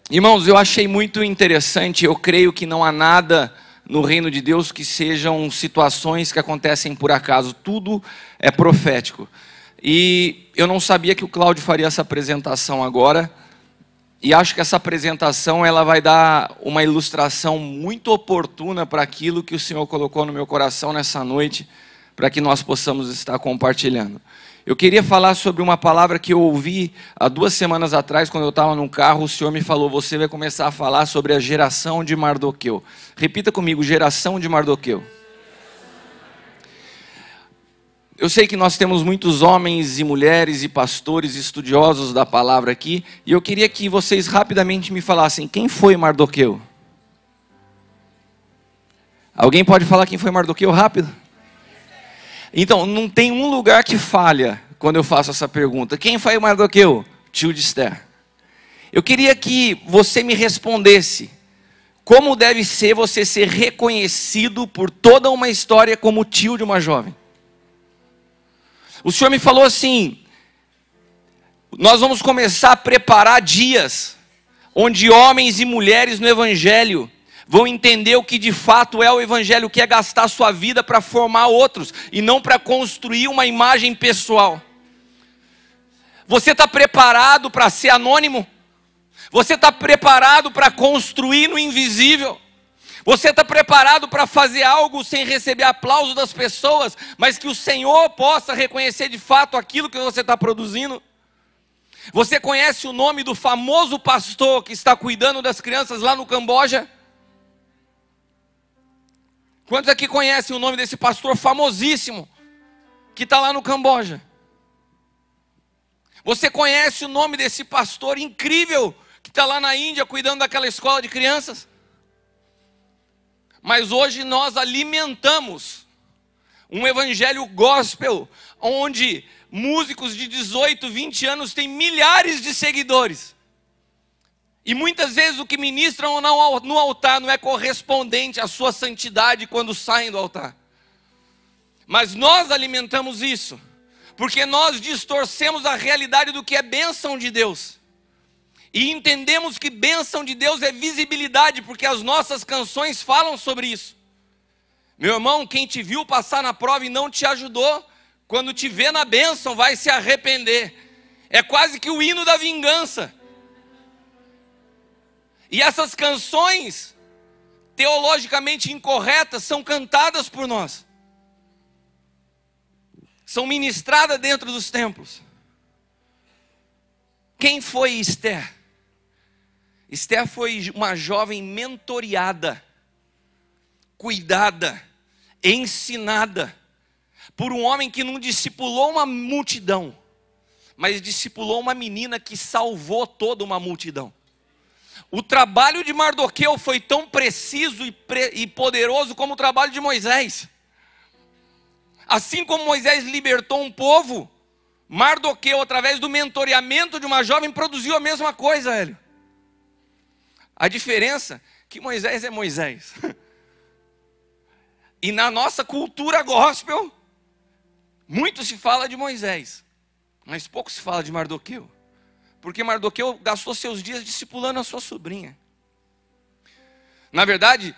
Irmãos, eu achei muito interessante. Eu creio que não há nada no reino de Deus que sejam situações que acontecem por acaso. Tudo é profético. E eu não sabia que o Cláudio faria essa apresentação agora. E acho que essa apresentação ela vai dar uma ilustração muito oportuna para aquilo que o Senhor colocou no meu coração nessa noite, para que nós possamos estar compartilhando. Eu queria falar sobre uma palavra que eu ouvi há 2 semanas atrás, quando eu estava num carro. O Senhor me falou: você vai começar a falar sobre a geração de Mardoqueu. Repita comigo: geração de Mardoqueu. Eu sei que nós temos muitos homens e mulheres e pastores estudiosos da palavra aqui, e eu queria que vocês rapidamente me falassem: quem foi Mardoqueu? Alguém pode falar quem foi Mardoqueu rápido? Então, não tem um lugar que falha quando eu faço essa pergunta. Quem foi Mardoqueu? Tio de Esther. Eu queria que você me respondesse como deve ser você ser reconhecido por toda uma história como tio de uma jovem. O Senhor me falou assim: nós vamos começar a preparar dias onde homens e mulheres no Evangelho vão entender o que de fato é o Evangelho, que é gastar sua vida para formar outros e não para construir uma imagem pessoal. Você está preparado para ser anônimo? Você está preparado para construir no invisível? Você está preparado para fazer algo sem receber aplauso das pessoas, mas que o Senhor possa reconhecer de fato aquilo que você está produzindo? Você conhece o nome do famoso pastor que está cuidando das crianças lá no Camboja? Quantos aqui conhecem o nome desse pastor famosíssimo que está lá no Camboja? Você conhece o nome desse pastor incrível que está lá na Índia cuidando daquela escola de crianças? Mas hoje nós alimentamos um evangelho gospel, onde músicos de 18, 20 anos têm milhares de seguidores. E muitas vezes o que ministram no altar não é correspondente à sua santidade quando saem do altar. Mas nós alimentamos isso, porque nós distorcemos a realidade do que é bênção de Deus. E entendemos que bênção de Deus é visibilidade, porque as nossas canções falam sobre isso. Meu irmão, quem te viu passar na prova e não te ajudou, quando te vê na bênção vai se arrepender. É quase que o hino da vingança. E essas canções teologicamente incorretas são cantadas por nós. São ministradas dentro dos templos. Quem foi Esther? Esther foi uma jovem mentoreada, cuidada, ensinada por um homem que não discipulou uma multidão, mas discipulou uma menina que salvou toda uma multidão. O trabalho de Mardoqueu foi tão preciso e poderoso como o trabalho de Moisés. Assim como Moisés libertou um povo, Mardoqueu, através do mentoreamento de uma jovem, produziu a mesma coisa, Hélio. A diferença é que Moisés é Moisés. E na nossa cultura gospel, muito se fala de Moisés, mas pouco se fala de Mardoqueu. Porque Mardoqueu gastou seus dias discipulando a sua sobrinha. Na verdade,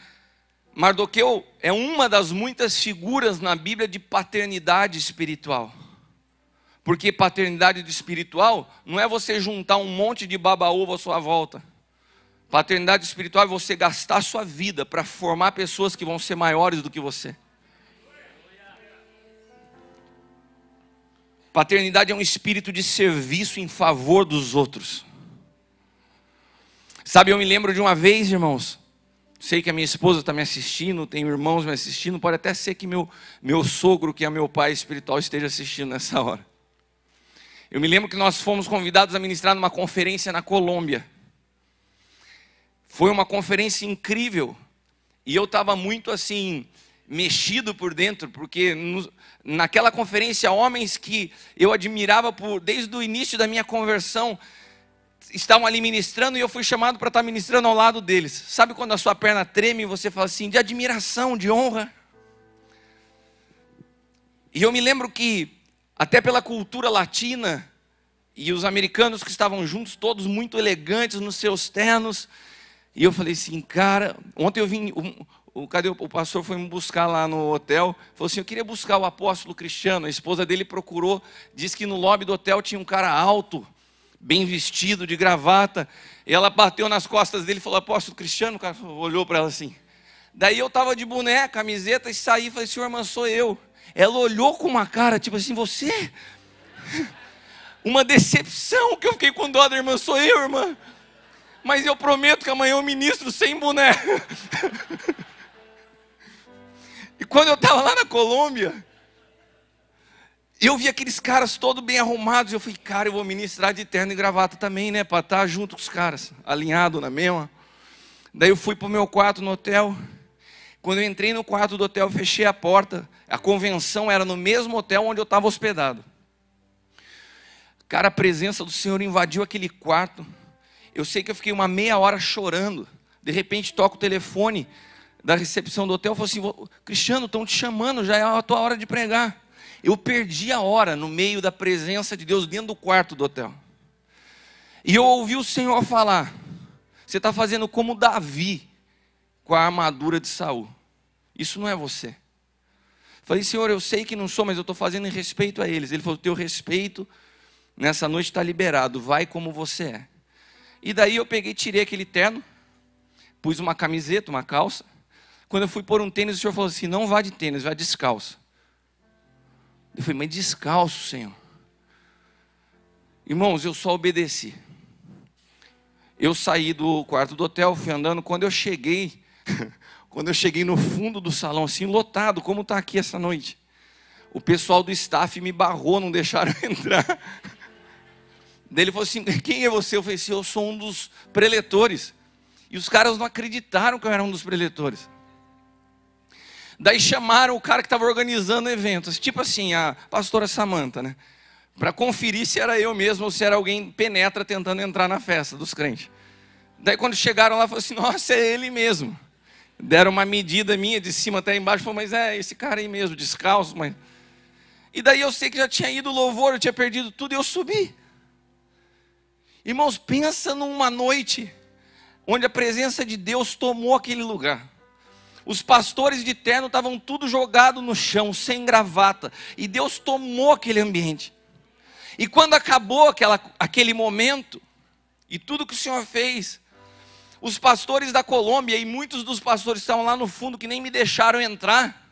Mardoqueu é uma das muitas figuras na Bíblia de paternidade espiritual. Porque paternidade espiritual não é você juntar um monte de baba-ovo à sua volta. Paternidade espiritual é você gastar a sua vida para formar pessoas que vão ser maiores do que você. Paternidade é um espírito de serviço em favor dos outros. Sabe, eu me lembro de uma vez, irmãos. Sei que a minha esposa está me assistindo, tenho irmãos me assistindo. Pode até ser que meu sogro, que é meu pai espiritual, esteja assistindo nessa hora. Eu me lembro que nós fomos convidados a ministrar numa conferência na Colômbia. Foi uma conferência incrível. E eu estava muito assim, mexido por dentro, porque naquela conferência, homens que eu admirava desde o início da minha conversão, estavam ali ministrando, e eu fui chamado para estar ministrando ao lado deles. Sabe quando a sua perna treme e você fala assim, de admiração, de honra? E eu me lembro que, até pela cultura latina, E os americanos que estavam juntos, todos muito elegantes nos seus ternos. E eu falei assim, cara, ontem eu vim, cadê o pastor foi me buscar lá no hotel, falou assim, eu queria buscar o apóstolo Cristiano. A esposa dele procurou, disse que no lobby do hotel tinha um cara alto, bem vestido, de gravata. E ela bateu nas costas dele e falou, apóstolo Cristiano. O cara olhou para ela assim. Daí eu estava de boné, camiseta, e saí e falei, senhor, irmã, sou eu. Ela olhou com uma cara, tipo assim, você? Uma decepção, que eu fiquei com dó da irmã, sou eu, irmã. Mas eu prometo que amanhã eu ministro sem boné. E quando eu estava lá na Colômbia, eu vi aqueles caras todos bem arrumados. Eu falei, cara, eu vou ministrar de terno e gravata também, né? Para estar junto com os caras, alinhado na mesma. Daí eu fui para o meu quarto no hotel. Quando eu entrei no quarto do hotel, eu fechei a porta. A convenção era no mesmo hotel onde eu estava hospedado. Cara, a presença do Senhor invadiu aquele quarto. Eu sei que eu fiquei uma meia hora chorando. De repente toca o telefone da recepção do hotel. Falou assim, Cristiano, estão te chamando, já é a tua hora de pregar. Eu perdi a hora no meio da presença de Deus dentro do quarto do hotel. E eu ouvi o Senhor falar, você está fazendo como Davi com a armadura de Saul. Isso não é você. Falei, Senhor, eu sei que não sou, mas eu estou fazendo em respeito a eles. Ele falou, teu respeito nessa noite está liberado, vai como você é. E daí eu peguei, tirei aquele terno, pus uma camiseta, uma calça. Quando eu fui pôr um tênis, o Senhor falou assim, não vá de tênis, vá descalço. Eu falei, mas descalço, Senhor. Irmãos, eu só obedeci. Eu saí do quarto do hotel, fui andando, quando eu cheguei no fundo do salão, assim, lotado, como está aqui essa noite, o pessoal do staff me barrou, não deixaram entrar. Daí ele falou assim, quem é você? Eu falei assim, eu sou um dos preletores. E os caras não acreditaram que eu era um dos preletores. Daí chamaram o cara que estava organizando eventos, tipo assim, a pastora Samanta, né? Para conferir se era eu mesmo ou se era alguém penetra tentando entrar na festa dos crentes. Daí quando chegaram lá, falaram assim, nossa, é ele mesmo. Deram uma medida minha de cima até embaixo, falaram, mas é esse cara aí mesmo, descalço. Mas... E daí eu sei que já tinha ido o louvor, eu tinha perdido tudo e eu subi. Irmãos, pensa numa noite onde a presença de Deus tomou aquele lugar. Os pastores de terno estavam tudo jogado no chão, sem gravata. E Deus tomou aquele ambiente. E quando acabou aquele momento, e tudo que o Senhor fez, os pastores da Colômbia, e muitos dos pastores que estavam lá no fundo, que nem me deixaram entrar,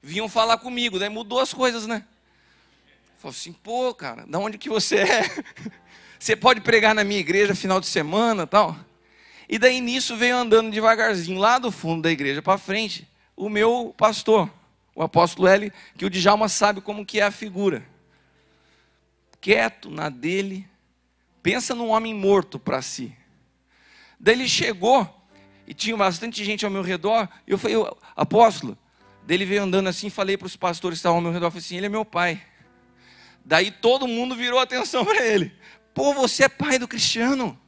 vinham falar comigo. Daí mudou as coisas, né? Falei assim, pô, cara, da onde que você é? Você pode pregar na minha igreja final de semana e tal? E daí nisso veio andando devagarzinho, lá do fundo da igreja para frente, o meu pastor, o apóstolo L, que o Djalma sabe como que é a figura. Quieto na dele, pensa num homem morto para si. Daí ele chegou, e tinha bastante gente ao meu redor, e eu falei, apóstolo, daí ele veio andando assim, falei para os pastores que estavam ao meu redor, falei assim, ele é meu pai. Daí todo mundo virou atenção para ele. Pô, você é pai do Cristiano,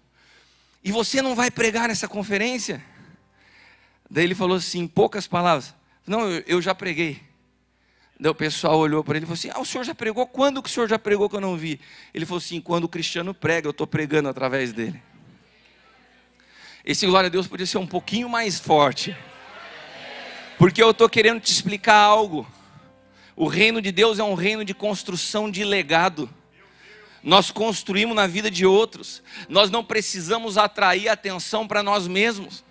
e você não vai pregar nessa conferência? Daí ele falou assim, em poucas palavras, não, eu já preguei. Daí o pessoal olhou para ele e falou assim, o senhor já pregou? Quando que o senhor já pregou que eu não vi? Ele falou assim, quando o Cristiano prega, eu estou pregando através dele. Esse glória a Deus podia ser um pouquinho mais forte, porque eu estou querendo te explicar algo. O reino de Deus é um reino de construção de legado. Nós construímos na vida de outros. Nós não precisamos atrair atenção para nós mesmos.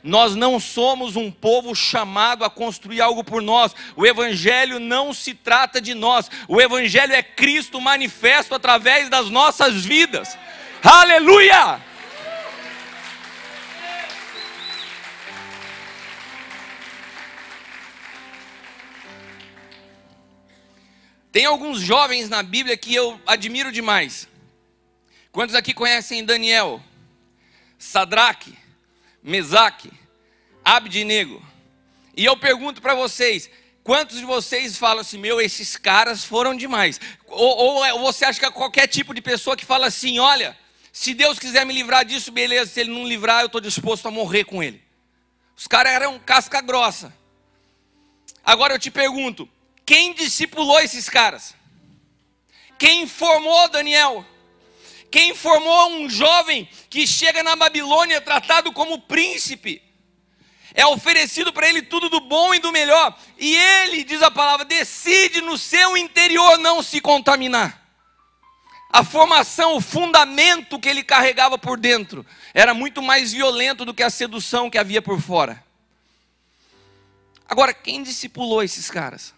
Nós não somos um povo chamado a construir algo por nós. O Evangelho não se trata de nós. O Evangelho é Cristo manifesto através das nossas vidas. Aleluia! Tem alguns jovens na Bíblia que eu admiro demais. Quantos aqui conhecem Daniel, Sadraque, Mesaque, Abdinego? E eu pergunto para vocês, quantos de vocês falam assim, meu, esses caras foram demais? Ou você acha que é qualquer tipo de pessoa que fala assim, olha, se Deus quiser me livrar disso, beleza, se Ele não livrar, eu estou disposto a morrer com Ele. Os caras eram casca grossa. Agora eu te pergunto, quem discipulou esses caras? Quem formou Daniel? Quem formou um jovem que chega na Babilônia tratado como príncipe? É oferecido para ele tudo do bom e do melhor. E ele, diz a palavra, decide no seu interior não se contaminar. A formação, o fundamento que ele carregava por dentro era muito mais violento do que a sedução que havia por fora. Agora, quem discipulou esses caras?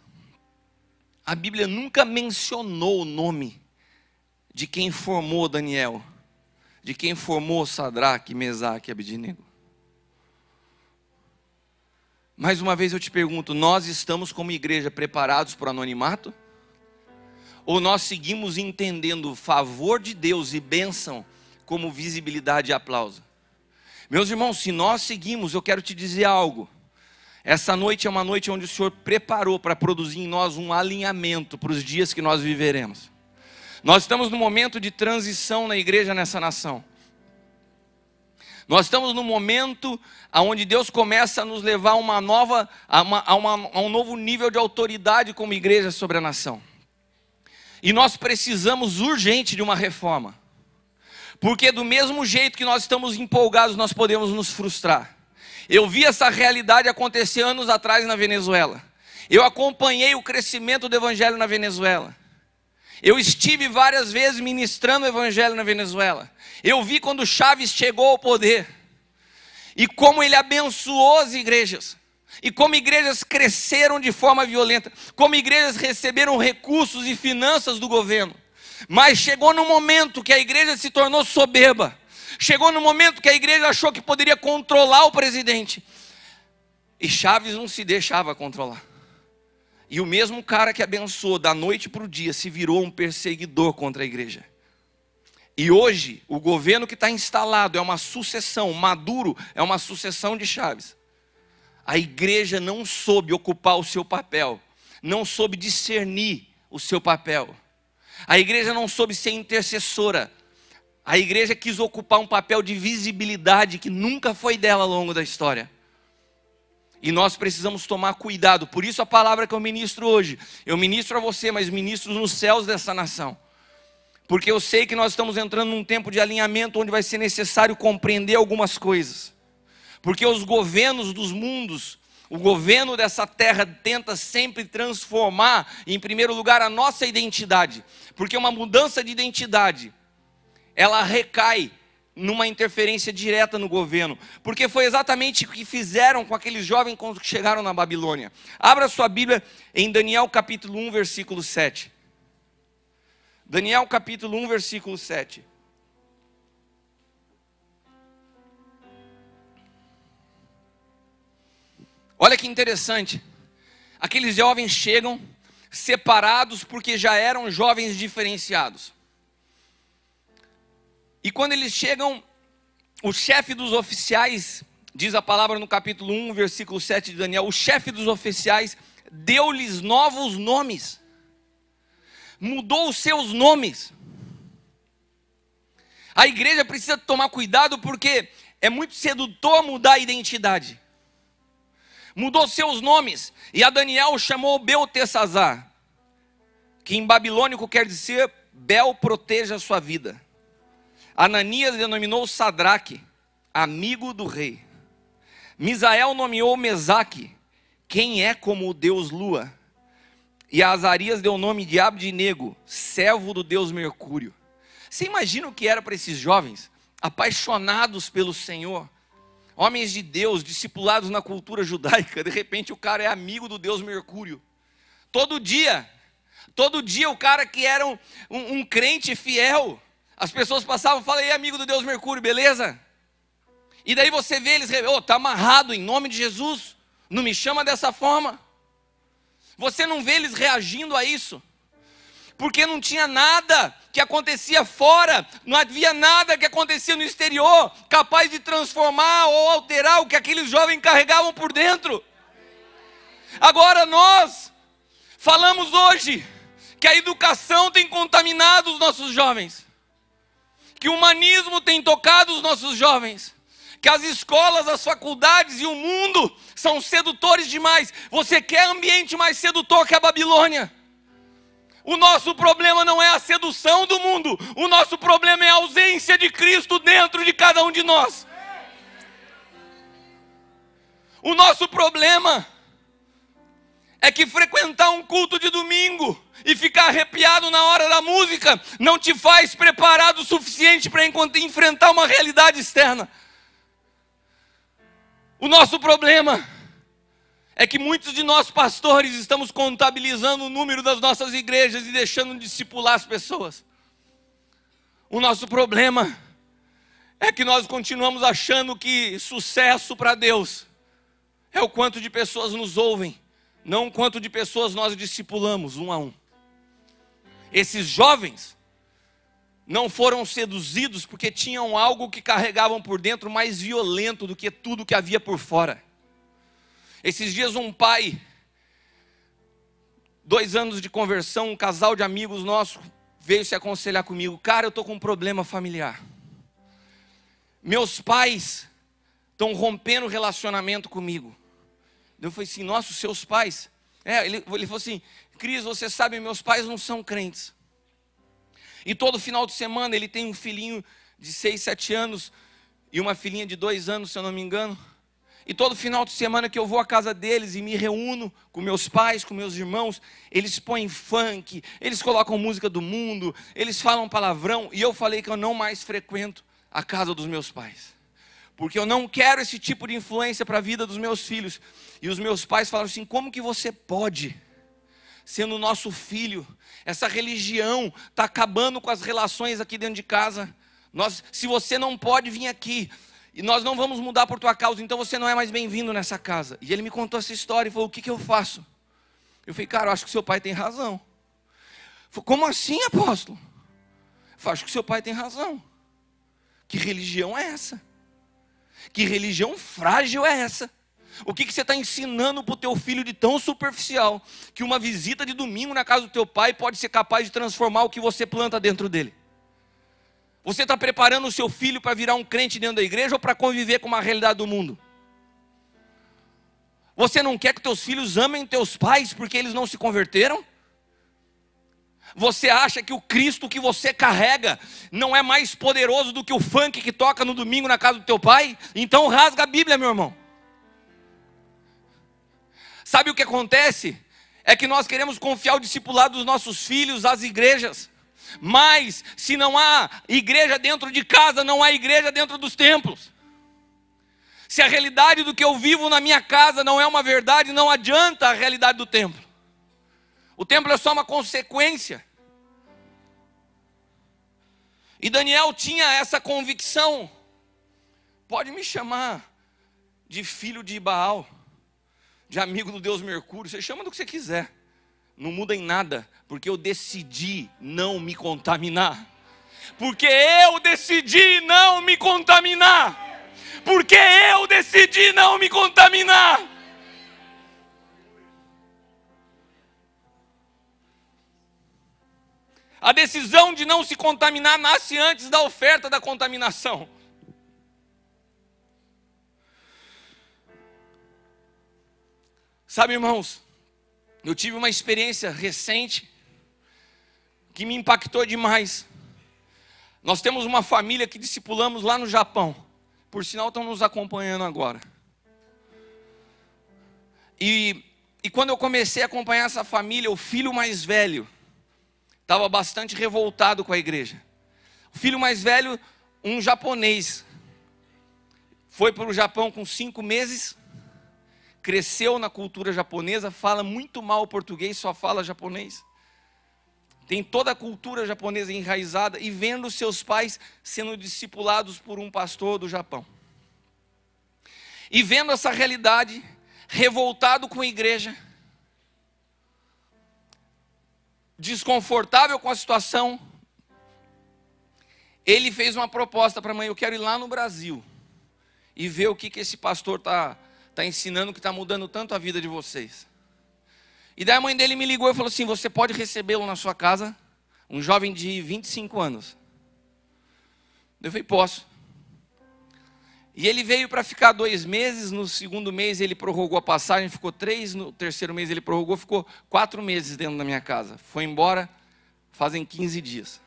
A Bíblia nunca mencionou o nome de quem formou Daniel, de quem formou Sadraque, Mesaque e Abednego. Mais uma vez eu te pergunto, nós estamos como igreja preparados para o anonimato? Ou nós seguimos entendendo o favor de Deus e bênção como visibilidade e aplauso? Meus irmãos, se nós seguimos, eu quero te dizer algo. Essa noite é uma noite onde o Senhor preparou para produzir em nós um alinhamento para os dias que nós viveremos. Nós estamos num momento de transição na igreja nessa nação. Nós estamos num momento onde Deus começa a nos levar a um novo nível de autoridade como igreja sobre a nação. E nós precisamos urgente de uma reforma. Porque do mesmo jeito que nós estamos empolgados, nós podemos nos frustrar. Eu vi essa realidade acontecer anos atrás na Venezuela. Eu acompanhei o crescimento do evangelho na Venezuela. Eu estive várias vezes ministrando o evangelho na Venezuela. Eu vi quando Chávez chegou ao poder. E como ele abençoou as igrejas. E como igrejas cresceram de forma violenta. Como igrejas receberam recursos e finanças do governo. Mas chegou no momento que a igreja se tornou soberba. Chegou no momento que a igreja achou que poderia controlar o presidente. E Chávez não se deixava controlar. E o mesmo cara que abençoou da noite para o dia se virou um perseguidor contra a igreja. E hoje o governo que está instalado é uma sucessão, Maduro é uma sucessão de Chávez. A igreja não soube ocupar o seu papel, não soube discernir o seu papel. A igreja não soube ser intercessora. A igreja quis ocupar um papel de visibilidade que nunca foi dela ao longo da história. E nós precisamos tomar cuidado. Por isso a palavra que eu ministro hoje, eu ministro a você, mas ministro nos céus dessa nação. Porque eu sei que nós estamos entrando num tempo de alinhamento onde vai ser necessário compreender algumas coisas. Porque os governos dos mundos, o governo dessa terra tenta sempre transformar, em primeiro lugar, a nossa identidade. Porque uma mudança de identidade, ela recai numa interferência direta no governo. Porque foi exatamente o que fizeram com aqueles jovens quando chegaram na Babilônia. Abra sua Bíblia em Daniel capítulo 1, versículo 7. Daniel capítulo 1, versículo 7. Olha que interessante. Aqueles jovens chegam separados porque já eram jovens diferenciados. E quando eles chegam, o chefe dos oficiais, diz a palavra no capítulo 1, versículo 7 de Daniel, o chefe dos oficiais deu-lhes novos nomes. Mudou os seus nomes. A igreja precisa tomar cuidado porque é muito sedutor mudar a identidade. Mudou seus nomes. E a Daniel chamou Beltesazar, que em babilônico quer dizer Bel proteja a sua vida. Ananias denominou Sadraque, amigo do rei. Misael nomeou Mesaque, quem é como o Deus Lua. E a Azarias deu o nome de Abednego, servo do Deus Mercúrio. Você imagina o que era para esses jovens, apaixonados pelo Senhor, homens de Deus, discipulados na cultura judaica, de repente o cara é amigo do Deus Mercúrio. Todo dia o cara que era um crente fiel, as pessoas passavam e falavam, ei, amigo do Deus Mercúrio, beleza? E daí você vê eles, tá amarrado em nome de Jesus, não me chama dessa forma. Você não vê eles reagindo a isso, porque não tinha nada que acontecia fora, não havia nada que acontecia no exterior, capaz de transformar ou alterar o que aqueles jovens carregavam por dentro. Agora nós falamos hoje que a educação tem contaminado os nossos jovens, que o humanismo tem tocado os nossos jovens, que as escolas, as faculdades e o mundo são sedutores demais. Você quer ambiente mais sedutor que a Babilônia? O nosso problema não é a sedução do mundo, o nosso problema é a ausência de Cristo dentro de cada um de nós. O nosso problema é que frequentar um culto de domingo e ficar arrepiado na hora da música não te faz preparado o suficiente para enfrentar uma realidade externa. O nosso problema é que muitos de nós pastores estamos contabilizando o número das nossas igrejas e deixando de discipular as pessoas. O nosso problema é que nós continuamos achando que sucesso para Deus é o quanto de pessoas nos ouvem, não o quanto de pessoas nós discipulamos um a um. Esses jovens não foram seduzidos porque tinham algo que carregavam por dentro mais violento do que tudo que havia por fora. Esses dias um pai, 2 anos de conversão, um casal de amigos nossos veio se aconselhar comigo. Cara, eu estou com um problema familiar. Meus pais estão rompendo o relacionamento comigo. Eu falei assim, nossa, os seus pais? Ele falou assim, Cris, você sabe, meus pais não são crentes. E todo final de semana ele tem um filhinho de 6, 7 anos e uma filhinha de 2 anos, se eu não me engano. E todo final de semana que eu vou à casa deles e me reúno com meus pais, com meus irmãos, eles põem funk, eles colocam música do mundo, eles falam palavrão. E eu falei que eu não mais frequento a casa dos meus pais, porque eu não quero esse tipo de influência para a vida dos meus filhos. E os meus pais falaram assim, como que você pode, sendo nosso filho, essa religião está acabando com as relações aqui dentro de casa. Se você não pode vir aqui, e nós não vamos mudar por tua causa, então você não é mais bem-vindo nessa casa. E ele me contou essa história e falou, o que eu faço? Eu falei, cara, eu acho que seu pai tem razão. Ele falou, como assim, apóstolo? Eu falei, acho que seu pai tem razão. Que religião é essa? Que religião frágil é essa? O que você está ensinando para o teu filho de tão superficial, que uma visita de domingo na casa do teu pai pode ser capaz de transformar o que você planta dentro dele? Você está preparando o seu filho para virar um crente dentro da igreja ou para conviver com uma realidade do mundo? Você não quer que teus filhos amem teus pais porque eles não se converteram? Você acha que o Cristo que você carrega não é mais poderoso do que o funk que toca no domingo na casa do teu pai? Então rasga a Bíblia, meu irmão. Sabe o que acontece? É que nós queremos confiar o discipulado dos nossos filhos às igrejas. Mas se não há igreja dentro de casa, não há igreja dentro dos templos. Se a realidade do que eu vivo na minha casa não é uma verdade, não adianta a realidade do templo. O templo é só uma consequência. E Daniel tinha essa convicção. Pode me chamar de filho de Baal, de amigo do Deus Mercúrio, você chama do que você quiser. Não muda em nada, porque eu decidi não me contaminar. Porque eu decidi não me contaminar. Porque eu decidi não me contaminar. A decisão de não se contaminar nasce antes da oferta da contaminação. Sabe, irmãos, eu tive uma experiência recente que me impactou demais. Nós temos uma família que discipulamos lá no Japão. Por sinal, estão nos acompanhando agora. E quando eu comecei a acompanhar essa família, o filho mais velho estava bastante revoltado com a igreja. O filho mais velho, um japonês, foi para o Japão com 5 meses, cresceu na cultura japonesa, fala muito mal português, só fala japonês. Tem toda a cultura japonesa enraizada e vendo seus pais sendo discipulados por um pastor do Japão. E vendo essa realidade, revoltado com a igreja, desconfortável com a situação, ele fez uma proposta para a mãe, eu quero ir lá no Brasil e ver o que esse pastor está ensinando, que está mudando tanto a vida de vocês. E daí a mãe dele me ligou e falou assim, você pode recebê-lo na sua casa? Um jovem de 25 anos. Eu falei, posso. E ele veio para ficar 2 meses, no segundo mês ele prorrogou a passagem, ficou 3, no terceiro mês ele prorrogou, ficou 4 meses dentro da minha casa. Foi embora fazem 15 dias.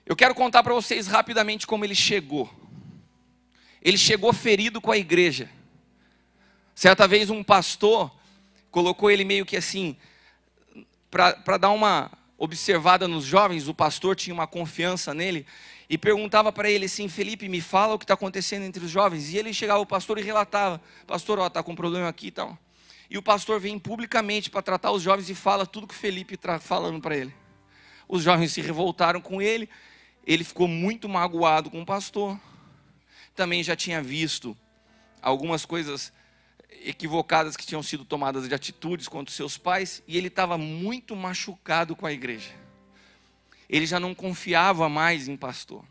Eu quero contar para vocês rapidamente como ele chegou. Ele chegou ferido com a igreja. Certa vez um pastor colocou ele meio que assim, para dar uma observada nos jovens, o pastor tinha uma confiança nele, e perguntava para ele assim: Felipe, me fala o que está acontecendo entre os jovens. E ele chegava ao pastor e relatava: pastor, está com um problema aqui e tal. E o pastor vem publicamente para tratar os jovens e fala tudo que o Felipe está falando para ele. Os jovens se revoltaram com ele, ele ficou muito magoado com o pastor. Também já tinha visto algumas coisas equivocadas que tinham sido tomadas de atitudes contra os seus pais, e ele estava muito machucado com a igreja. Ele já não confiava mais em pastor.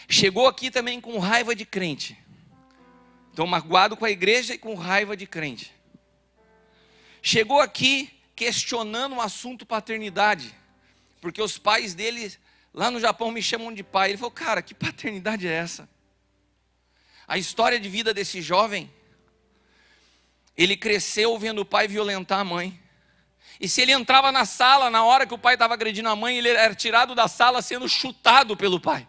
Chegou aqui também com raiva de crente. Então, magoado com a igreja e com raiva de crente. Chegou aqui questionando o assunto paternidade, porque os pais dele lá no Japão me chamam de pai. Ele falou: cara, que paternidade é essa? A história de vida desse jovem: ele cresceu vendo o pai violentar a mãe. E se ele entrava na sala, na hora que o pai estava agredindo a mãe, ele era tirado da sala sendo chutado pelo pai.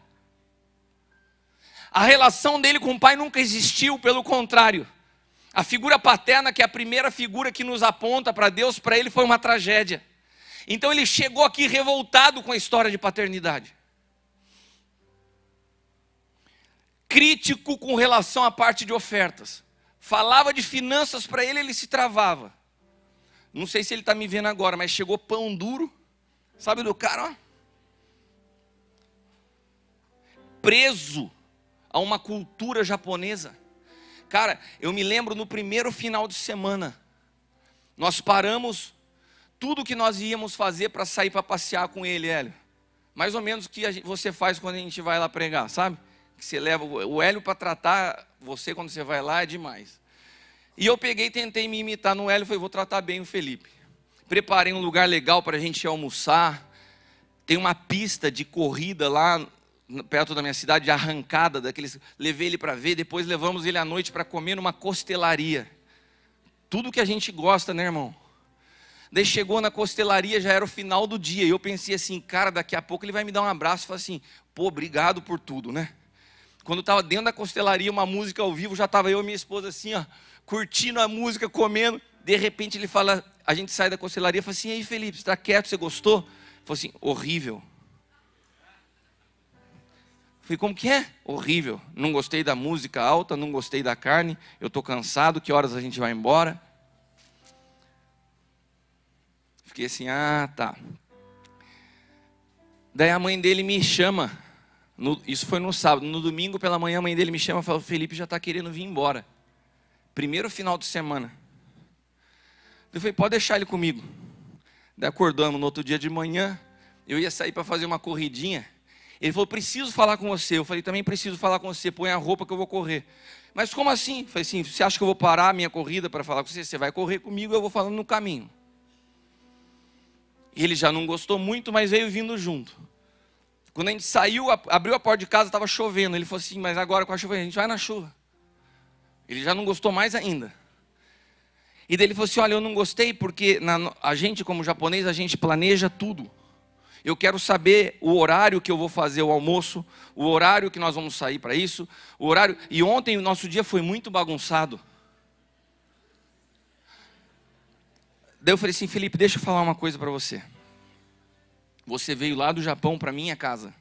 A relação dele com o pai nunca existiu, pelo contrário. A figura paterna, que é a primeira figura que nos aponta para Deus, para ele foi uma tragédia. Então ele chegou aqui revoltado com a história de paternidade. Crítico com relação à parte de ofertas. Falava de finanças para ele, ele se travava. Não sei se ele está me vendo agora, mas chegou pão duro. Sabe do cara, ó? Preso a uma cultura japonesa. Cara, eu me lembro no primeiro final de semana, nós paramos tudo que nós íamos fazer para sair para passear com ele, Hélio. Mais ou menos o que você faz quando a gente vai lá pregar, sabe? Que você leva o Hélio para tratar você quando você vai lá, é demais. E eu peguei e tentei me imitar no Hélio, falei: vou tratar bem o Felipe. Preparei um lugar legal para a gente ir almoçar. Tem uma pista de corrida lá perto da minha cidade, de arrancada daqueles. Levei ele para ver, depois levamos ele à noite para comer numa costelaria. Tudo que a gente gosta, né, irmão? Daí chegou na costelaria, já era o final do dia, e eu pensei assim: cara, daqui a pouco ele vai me dar um abraço e falar assim: pô, obrigado por tudo, né? Quando eu estava dentro da costelaria, uma música ao vivo, já estava eu e minha esposa assim, ó, curtindo a música, comendo. De repente ele fala, a gente sai da costelaria e fala assim: e aí, Felipe, você está quieto, você gostou? Ele falou assim: horrível. Eu falei: como que é? Horrível. Não gostei da música alta, não gostei da carne, eu estou cansado, que horas a gente vai embora? Fiquei assim: ah, tá. Daí a mãe dele me chama, isso foi no sábado, no domingo pela manhã a mãe dele me chama e fala: Felipe já está querendo vir embora. Primeiro final de semana. Eu falei: pode deixar ele comigo. Daí acordamos no outro dia de manhã, eu ia sair para fazer uma corridinha. Ele falou: preciso falar com você. Eu falei: também preciso falar com você, põe a roupa que eu vou correr. Mas como assim? Eu falei assim: você acha que eu vou parar a minha corrida para falar com você? Você vai correr comigo, eu vou falando no caminho. Ele já não gostou muito, mas veio vindo junto. Quando a gente saiu, abriu a porta de casa, estava chovendo. Ele falou assim: mas agora com a chuva, a gente vai na chuva. Ele já não gostou mais ainda. E daí ele falou assim: olha, eu não gostei porque a gente, como japonês, a gente planeja tudo. Eu quero saber o horário que eu vou fazer o almoço, o horário que nós vamos sair para isso, o horário. E ontem o nosso dia foi muito bagunçado. Daí eu falei assim: Felipe, deixa eu falar uma coisa para você. Você veio lá do Japão para minha casa.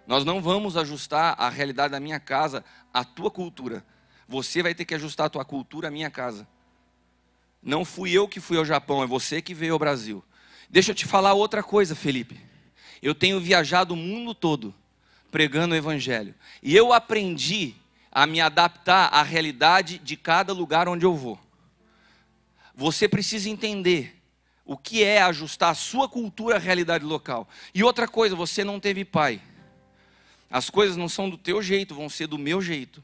Nós não vamos ajustar a realidade da minha casa à tua cultura. Você vai ter que ajustar a tua cultura à minha casa. Não fui eu que fui ao Japão, é você que veio ao Brasil. Deixa eu te falar outra coisa, Felipe. Eu tenho viajado o mundo todo pregando o Evangelho. E eu aprendi a me adaptar à realidade de cada lugar onde eu vou. Você precisa entender o que é ajustar a sua cultura à realidade local. E outra coisa, você não teve pai. As coisas não são do teu jeito, vão ser do meu jeito.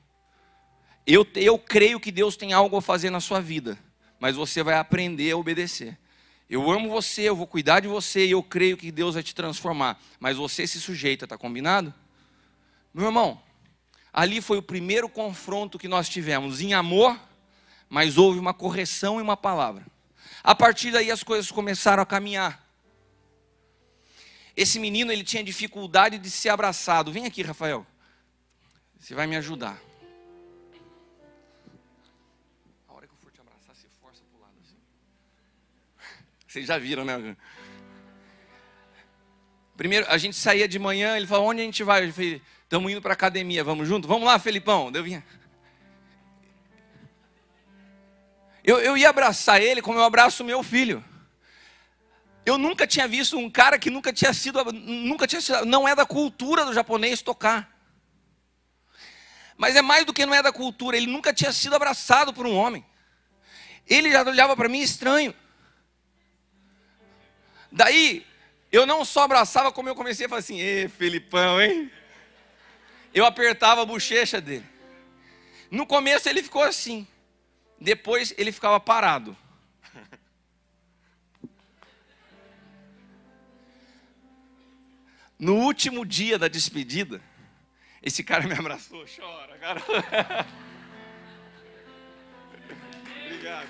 Eu creio que Deus tem algo a fazer na sua vida, mas você vai aprender a obedecer. Eu amo você, eu vou cuidar de você e eu creio que Deus vai te transformar. Mas você se sujeita, tá combinado? Meu irmão, ali foi o primeiro confronto que nós tivemos, em amor, mas houve uma correção e uma palavra. A partir daí as coisas começaram a caminhar. Esse menino, ele tinha dificuldade de ser abraçado. Vem aqui, Rafael. Você vai me ajudar. A hora que eu for te abraçar, você força pro lado assim. Vocês já viram, né? Primeiro, a gente saía de manhã, ele falou, onde a gente vai? Eu falei, estamos indo para a academia, vamos junto? Vamos lá, Felipão. Eu vinha. Eu ia abraçar ele como eu abraço o meu filho. Eu nunca tinha visto um cara que nunca tinha sido, não é da cultura do japonês tocar. Mas é mais do que não é da cultura, ele nunca tinha sido abraçado por um homem. Ele já olhava para mim estranho. Daí, eu não só abraçava, como eu comecei a falar assim, ê, Felipão, hein? Eu apertava a bochecha dele. No começo ele ficou assim, depois ele ficava parado. No último dia da despedida, esse cara me abraçou, chora, cara. Obrigado.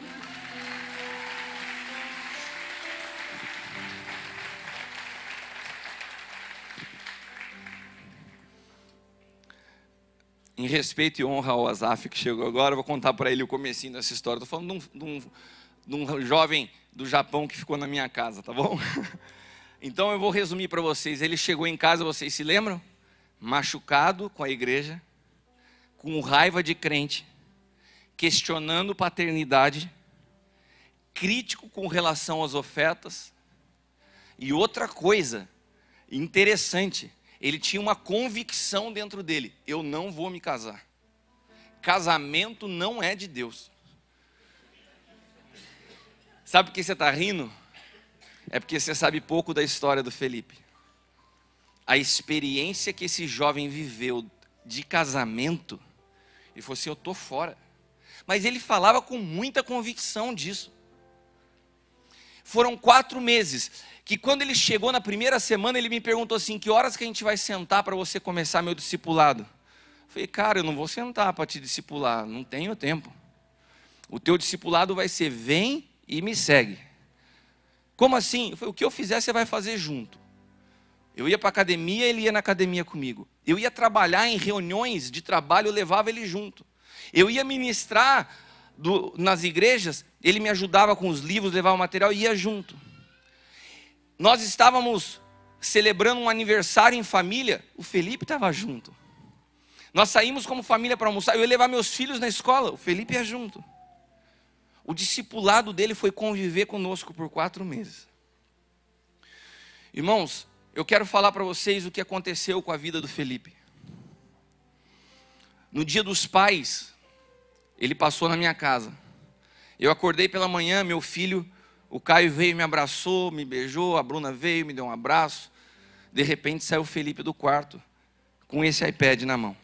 Em respeito e honra ao Azaf que chegou agora, eu vou contar para ele o comecinho dessa história. Estou falando de um jovem do Japão que ficou na minha casa, tá bom? Então eu vou resumir para vocês. Ele chegou em casa, vocês se lembram? Machucado com a igreja, com raiva de crente, questionando paternidade, crítico com relação às ofertas. E outra coisa interessante, ele tinha uma convicção dentro dele: eu não vou me casar. Casamento não é de Deus. Sabe por que você está rindo? É porque você sabe pouco da história do Felipe. A experiência que esse jovem viveu de casamento, ele falou assim, eu estou fora. Mas ele falava com muita convicção disso. Foram 4 meses, que quando ele chegou na primeira semana, ele me perguntou assim, que horas que a gente vai sentar para você começar meu discipulado? Eu falei, cara, eu não vou sentar para te discipular, não tenho tempo. O teu discipulado vai ser, vem e me segue. Como assim? Eu falei, o que eu fizer você vai fazer junto. Eu ia para a academia, ele ia na academia comigo. Eu ia trabalhar em reuniões de trabalho, eu levava ele junto. Eu ia ministrar nas igrejas, ele me ajudava com os livros, levava o material e ia junto. Nós estávamos celebrando um aniversário em família, o Felipe estava junto. Nós saímos como família para almoçar, eu ia levar meus filhos na escola, o Felipe ia junto. O discipulado dele foi conviver conosco por 4 meses. Irmãos, eu quero falar para vocês o que aconteceu com a vida do Felipe. No dia dos pais, ele passou na minha casa. Eu acordei pela manhã, meu filho, o Caio veio e me abraçou, me beijou, a Bruna veio, me deu um abraço. De repente saiu o Felipe do quarto, com esse iPad na mão.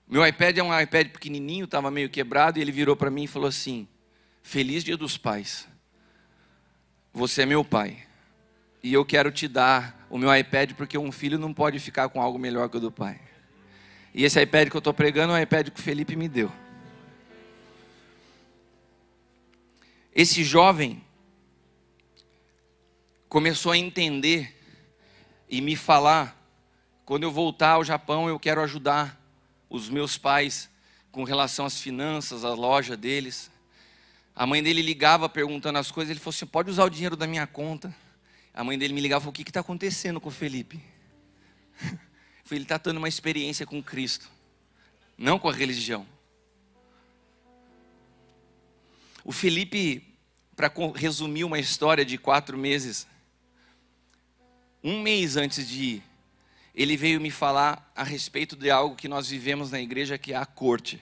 Meu iPad é um iPad pequenininho, estava meio quebrado, e ele virou para mim e falou assim, feliz dia dos pais, você é meu pai, e eu quero te dar o meu iPad, porque um filho não pode ficar com algo melhor que o do pai. E esse iPad que eu estou pregando é o iPad que o Felipe me deu. Esse jovem começou a entender e me falar, quando eu voltar ao Japão eu quero ajudar os meus pais com relação às finanças, à loja deles. A mãe dele ligava perguntando as coisas, ele falou assim, pode usar o dinheiro da minha conta? A mãe dele me ligava e falou, o que está acontecendo com o Felipe? Ele está tendo uma experiência com Cristo, não com a religião. O Felipe, para resumir uma história de 4 meses, 1 mês antes de ir, ele veio me falar a respeito de algo que nós vivemos na igreja, que é a corte.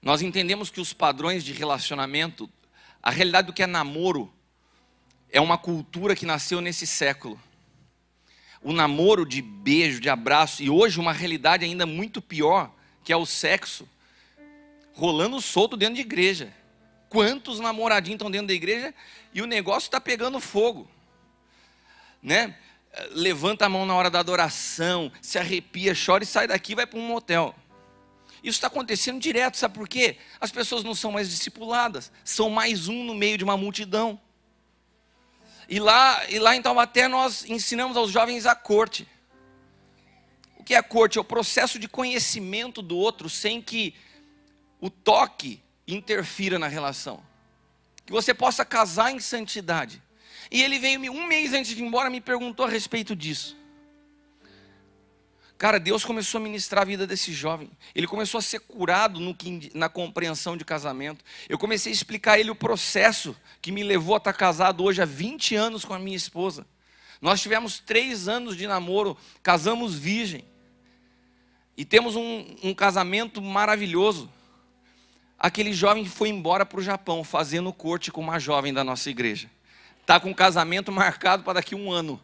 Nós entendemos que os padrões de relacionamento, a realidade do que é namoro, é uma cultura que nasceu nesse século. O namoro de beijo, de abraço, e hoje uma realidade ainda muito pior, que é o sexo, rolando solto dentro de igreja. Quantos namoradinhos estão dentro da igreja e o negócio está pegando fogo, né? levanta a mão na hora da adoração, se arrepia, chora e sai daqui e vai para um motel. Isso está acontecendo direto, sabe por quê? As pessoas não são mais discipuladas, são mais um no meio de uma multidão. E lá em Taubaté nós ensinamos aos jovens a corte. O que é a corte? É o processo de conhecimento do outro sem que o toque interfira na relação. Que você possa casar em santidade. E ele veio um mês antes de ir embora, me perguntou a respeito disso. Cara, Deus começou a ministrar a vida desse jovem. Ele começou a ser curado na compreensão de casamento. Eu comecei a explicar a ele o processo que me levou a estar casado hoje há 20 anos com a minha esposa. Nós tivemos 3 anos de namoro, casamos virgem. E temos um casamento maravilhoso. Aquele jovem foi embora para o Japão, fazendo corte com uma jovem da nossa igreja. Está com um casamento marcado para daqui a 1 ano.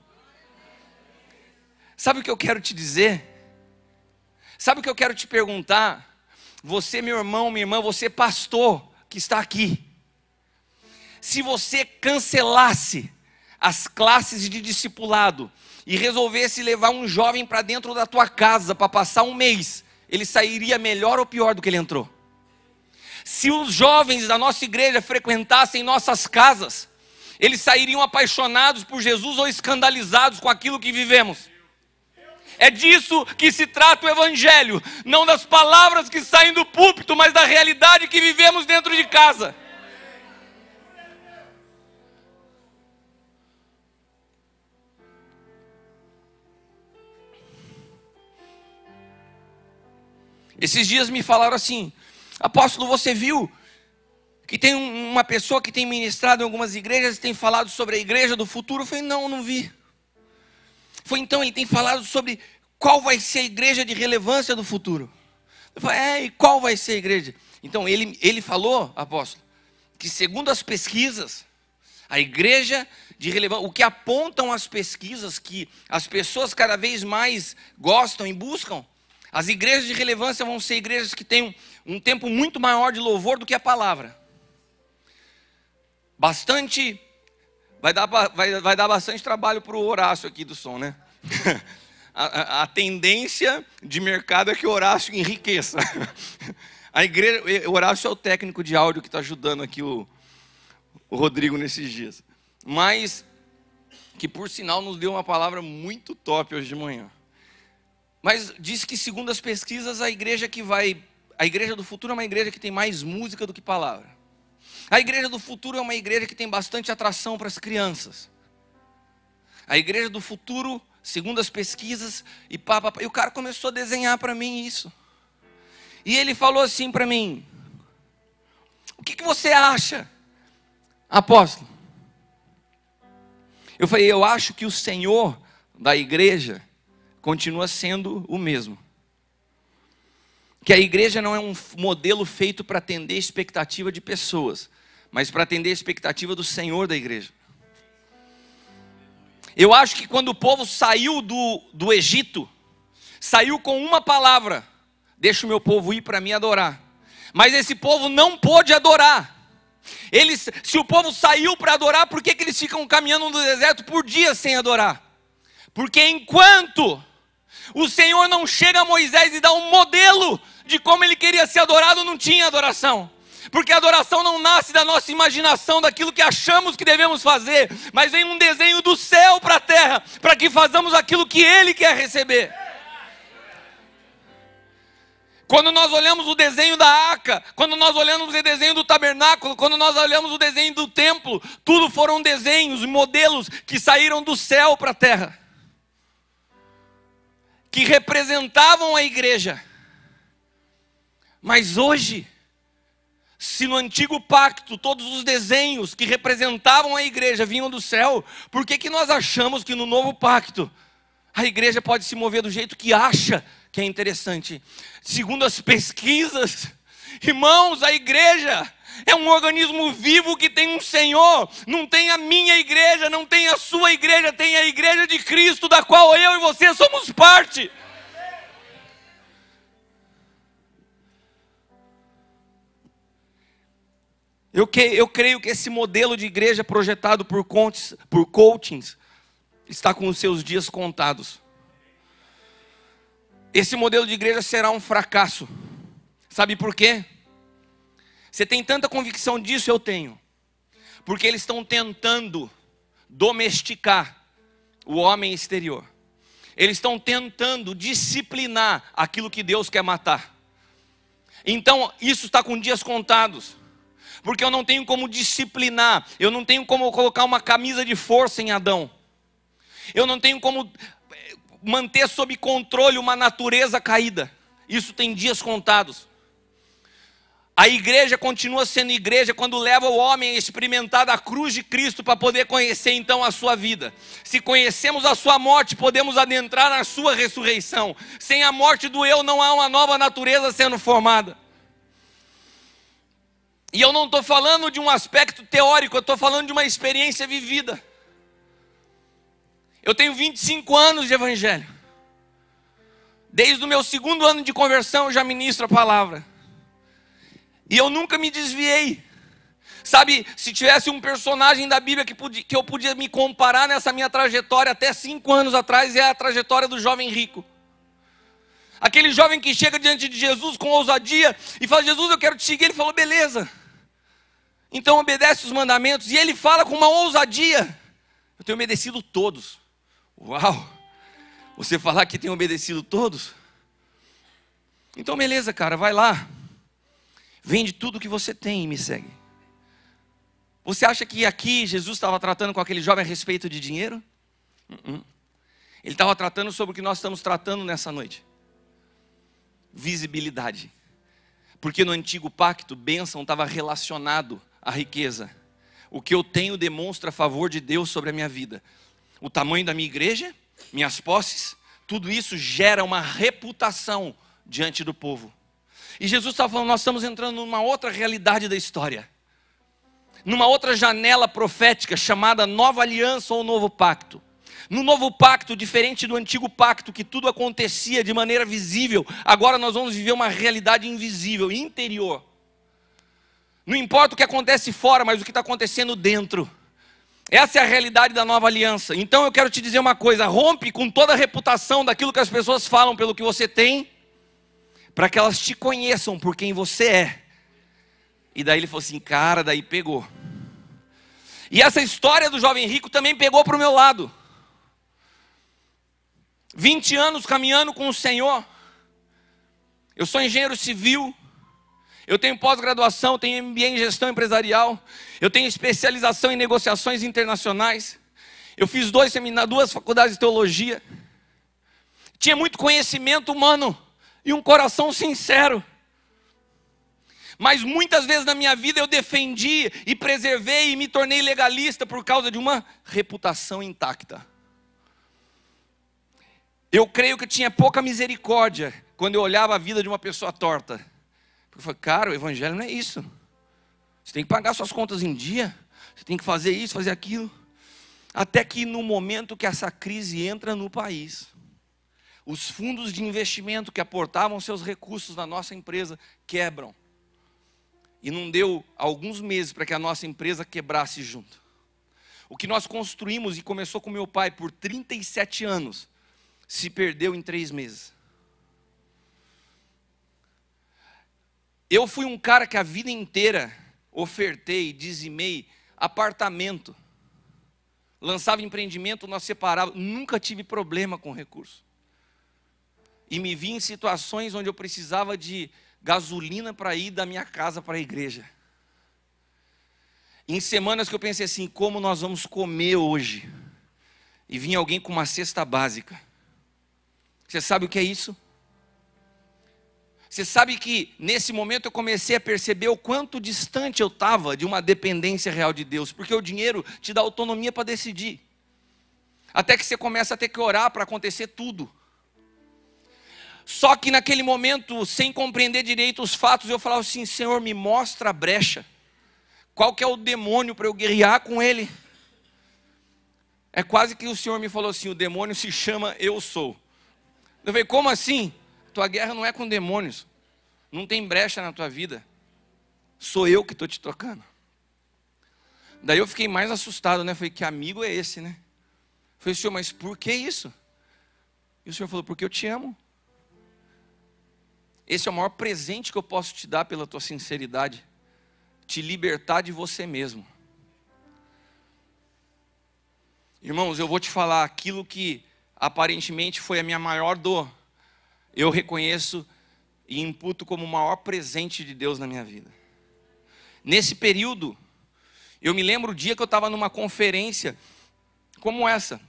Sabe o que eu quero te dizer? Sabe o que eu quero te perguntar? Você, meu irmão, minha irmã, você pastor que está aqui. Se você cancelasse as classes de discipulado e resolvesse levar um jovem para dentro da tua casa para passar 1 mês, ele sairia melhor ou pior do que ele entrou? Se os jovens da nossa igreja frequentassem nossas casas, eles sairiam apaixonados por Jesus ou escandalizados com aquilo que vivemos. É disso que se trata o evangelho, não das palavras que saem do púlpito, mas da realidade que vivemos dentro de casa. Esses dias me falaram assim: apóstolo, você viu que tem uma pessoa que tem ministrado em algumas igrejas e tem falado sobre a igreja do futuro? Eu falei, não vi. Foi então, ele tem falado sobre qual vai ser a igreja de relevância do futuro. Eu falei, e qual vai ser a igreja? Então ele falou, apóstolo, que segundo as pesquisas, a igreja de relevância, o que apontam as pesquisas, que as pessoas cada vez mais gostam e buscam, as igrejas de relevância vão ser igrejas que têm um tempo muito maior de louvor do que a palavra. Vai dar bastante trabalho para o Horácio aqui do som, né? A tendência de mercado é que o Horácio enriqueça. A igreja, o Horácio é o técnico de áudio que está ajudando aqui o Rodrigo nesses dias. Mas, que por sinal nos deu uma palavra muito top hoje de manhã. Mas diz que segundo as pesquisas, a igreja do futuro é uma igreja que tem mais música do que palavra. A igreja do futuro é uma igreja que tem bastante atração para as crianças. A igreja do futuro, segundo as pesquisas, e o cara começou a desenhar para mim isso. E ele falou assim para mim: o que você acha, apóstolo? Eu falei, eu acho que o Senhor da igreja continua sendo o mesmo. Que a igreja não é um modelo feito para atender a expectativa de pessoas, mas para atender a expectativa do Senhor da igreja. Eu acho que quando o povo saiu do Egito, saiu com uma palavra: deixa o meu povo ir para me adorar. Mas esse povo não pôde adorar. Se o povo saiu para adorar, por que eles ficam caminhando no deserto por dias sem adorar? Porque enquanto o Senhor não chega a Moisés e dá um modelo de como ele queria ser adorado, não tinha adoração. Porque a adoração não nasce da nossa imaginação, daquilo que achamos que devemos fazer, mas vem um desenho do céu para a terra, para que façamos aquilo que Ele quer receber. Quando nós olhamos o desenho da arca, quando nós olhamos o desenho do tabernáculo, quando nós olhamos o desenho do templo, tudo foram desenhos, modelos que saíram do céu para a terra, que representavam a igreja. Mas hoje, se no antigo pacto todos os desenhos que representavam a igreja vinham do céu, por que nós achamos que no novo pacto a igreja pode se mover do jeito que acha que é interessante? Segundo as pesquisas, irmãos, a igreja é um organismo vivo que tem um Senhor. Não tem a minha igreja, não tem a sua igreja, tem a igreja de Cristo, da qual eu e você somos parte. Eu creio que esse modelo de igreja projetado por coachings está com os seus dias contados. Esse modelo de igreja será um fracasso. Sabe por quê? Você tem tanta convicção disso? Eu tenho. Porque eles estão tentando domesticar o homem exterior. Eles estão tentando disciplinar aquilo que Deus quer matar. Então isso está com dias contados. Porque eu não tenho como disciplinar. Eu não tenho como colocar uma camisa de força em Adão. Eu não tenho como manter sob controle uma natureza caída. Isso tem dias contados. A igreja continua sendo igreja quando leva o homem a experimentar da cruz de Cristo para poder conhecer então a sua vida. Se conhecemos a sua morte, podemos adentrar na sua ressurreição. Sem a morte do eu não há uma nova natureza sendo formada. E eu não estou falando de um aspecto teórico, eu estou falando de uma experiência vivida. Eu tenho 25 anos de evangelho. Desde o meu 2º ano de conversão eu já ministro a palavra. E eu nunca me desviei. Sabe, se tivesse um personagem da Bíblia que eu podia me comparar nessa minha trajetória até 5 anos atrás, é a trajetória do jovem rico. Aquele jovem que chega diante de Jesus com ousadia e fala: Jesus, eu quero te seguir. Ele falou: beleza, então obedece os mandamentos. E ele fala com uma ousadia: eu tenho obedecido todos. Uau, você falar que tem obedecido todos? Então beleza, cara, vai lá, vende tudo que você tem e me segue. Você acha que aqui Jesus estava tratando com aquele jovem a respeito de dinheiro? Ele estava tratando sobre o que nós estamos tratando nessa noite: visibilidade. Porque no antigo pacto, bênção estava relacionado à riqueza. O que eu tenho demonstra a favor de Deus sobre a minha vida. O tamanho da minha igreja, minhas posses, tudo isso gera uma reputação diante do povo. E Jesus estava falando: nós estamos entrando numa outra realidade da história, numa outra janela profética chamada nova aliança ou novo pacto. No novo pacto, diferente do antigo pacto, que tudo acontecia de maneira visível, agora nós vamos viver uma realidade invisível, interior. Não importa o que acontece fora, mas o que está acontecendo dentro. Essa é a realidade da nova aliança. Então eu quero te dizer uma coisa: rompe com toda a reputação daquilo que as pessoas falam pelo que você tem, para que elas te conheçam por quem você é. E daí ele falou assim: cara, daí pegou. E essa história do jovem rico também pegou para o meu lado. 20 anos caminhando com o Senhor. Eu sou engenheiro civil. Eu tenho pós-graduação, tenho MBA em gestão empresarial. Eu tenho especialização em negociações internacionais. Eu fiz duas faculdades de teologia. Tinha muito conhecimento humano e um coração sincero. Mas muitas vezes na minha vida eu defendi e preservei e me tornei legalista por causa de uma reputação intacta. Eu creio que eu tinha pouca misericórdia quando eu olhava a vida de uma pessoa torta. Porque eu falei: cara, o evangelho não é isso. Você tem que pagar suas contas em dia. Você tem que fazer isso, fazer aquilo. Até que no momento que essa crise entra no país, os fundos de investimento que aportavam seus recursos na nossa empresa quebram. E não deu alguns meses para que a nossa empresa quebrasse junto. O que nós construímos e começou com meu pai por 37 anos, se perdeu em 3 meses. Eu fui um cara que a vida inteira ofertei, dizimei apartamento. Lançava empreendimento, nós separávamos. Nunca tive problema com recurso. E me vi em situações onde eu precisava de gasolina para ir da minha casa para a igreja. Em semanas que eu pensei assim: como nós vamos comer hoje? E vinha alguém com uma cesta básica. Você sabe o que é isso? Você sabe que nesse momento eu comecei a perceber o quanto distante eu estava de uma dependência real de Deus. Porque o dinheiro te dá autonomia para decidir. Até que você começa a ter que orar para acontecer tudo. Só que naquele momento, sem compreender direito os fatos, eu falava assim: Senhor, me mostra a brecha. Qual que é o demônio para eu guerrear com ele? É quase que o Senhor me falou assim: o demônio se chama eu sou. Eu falei: como assim? Tua guerra não é com demônios. Não tem brecha na tua vida. Sou eu que estou te tocando. Daí eu fiquei mais assustado, né? Falei: que amigo é esse, né? falei, Senhor, mas por que isso? E o Senhor falou, porque eu te amo. Esse é o maior presente que eu posso te dar pela tua sinceridade. Te libertar de você mesmo. Irmãos, eu vou te falar aquilo que aparentemente foi a minha maior dor. Eu reconheço e imputo como o maior presente de Deus na minha vida. Nesse período, eu me lembro o dia que eu estava numa conferência como essa.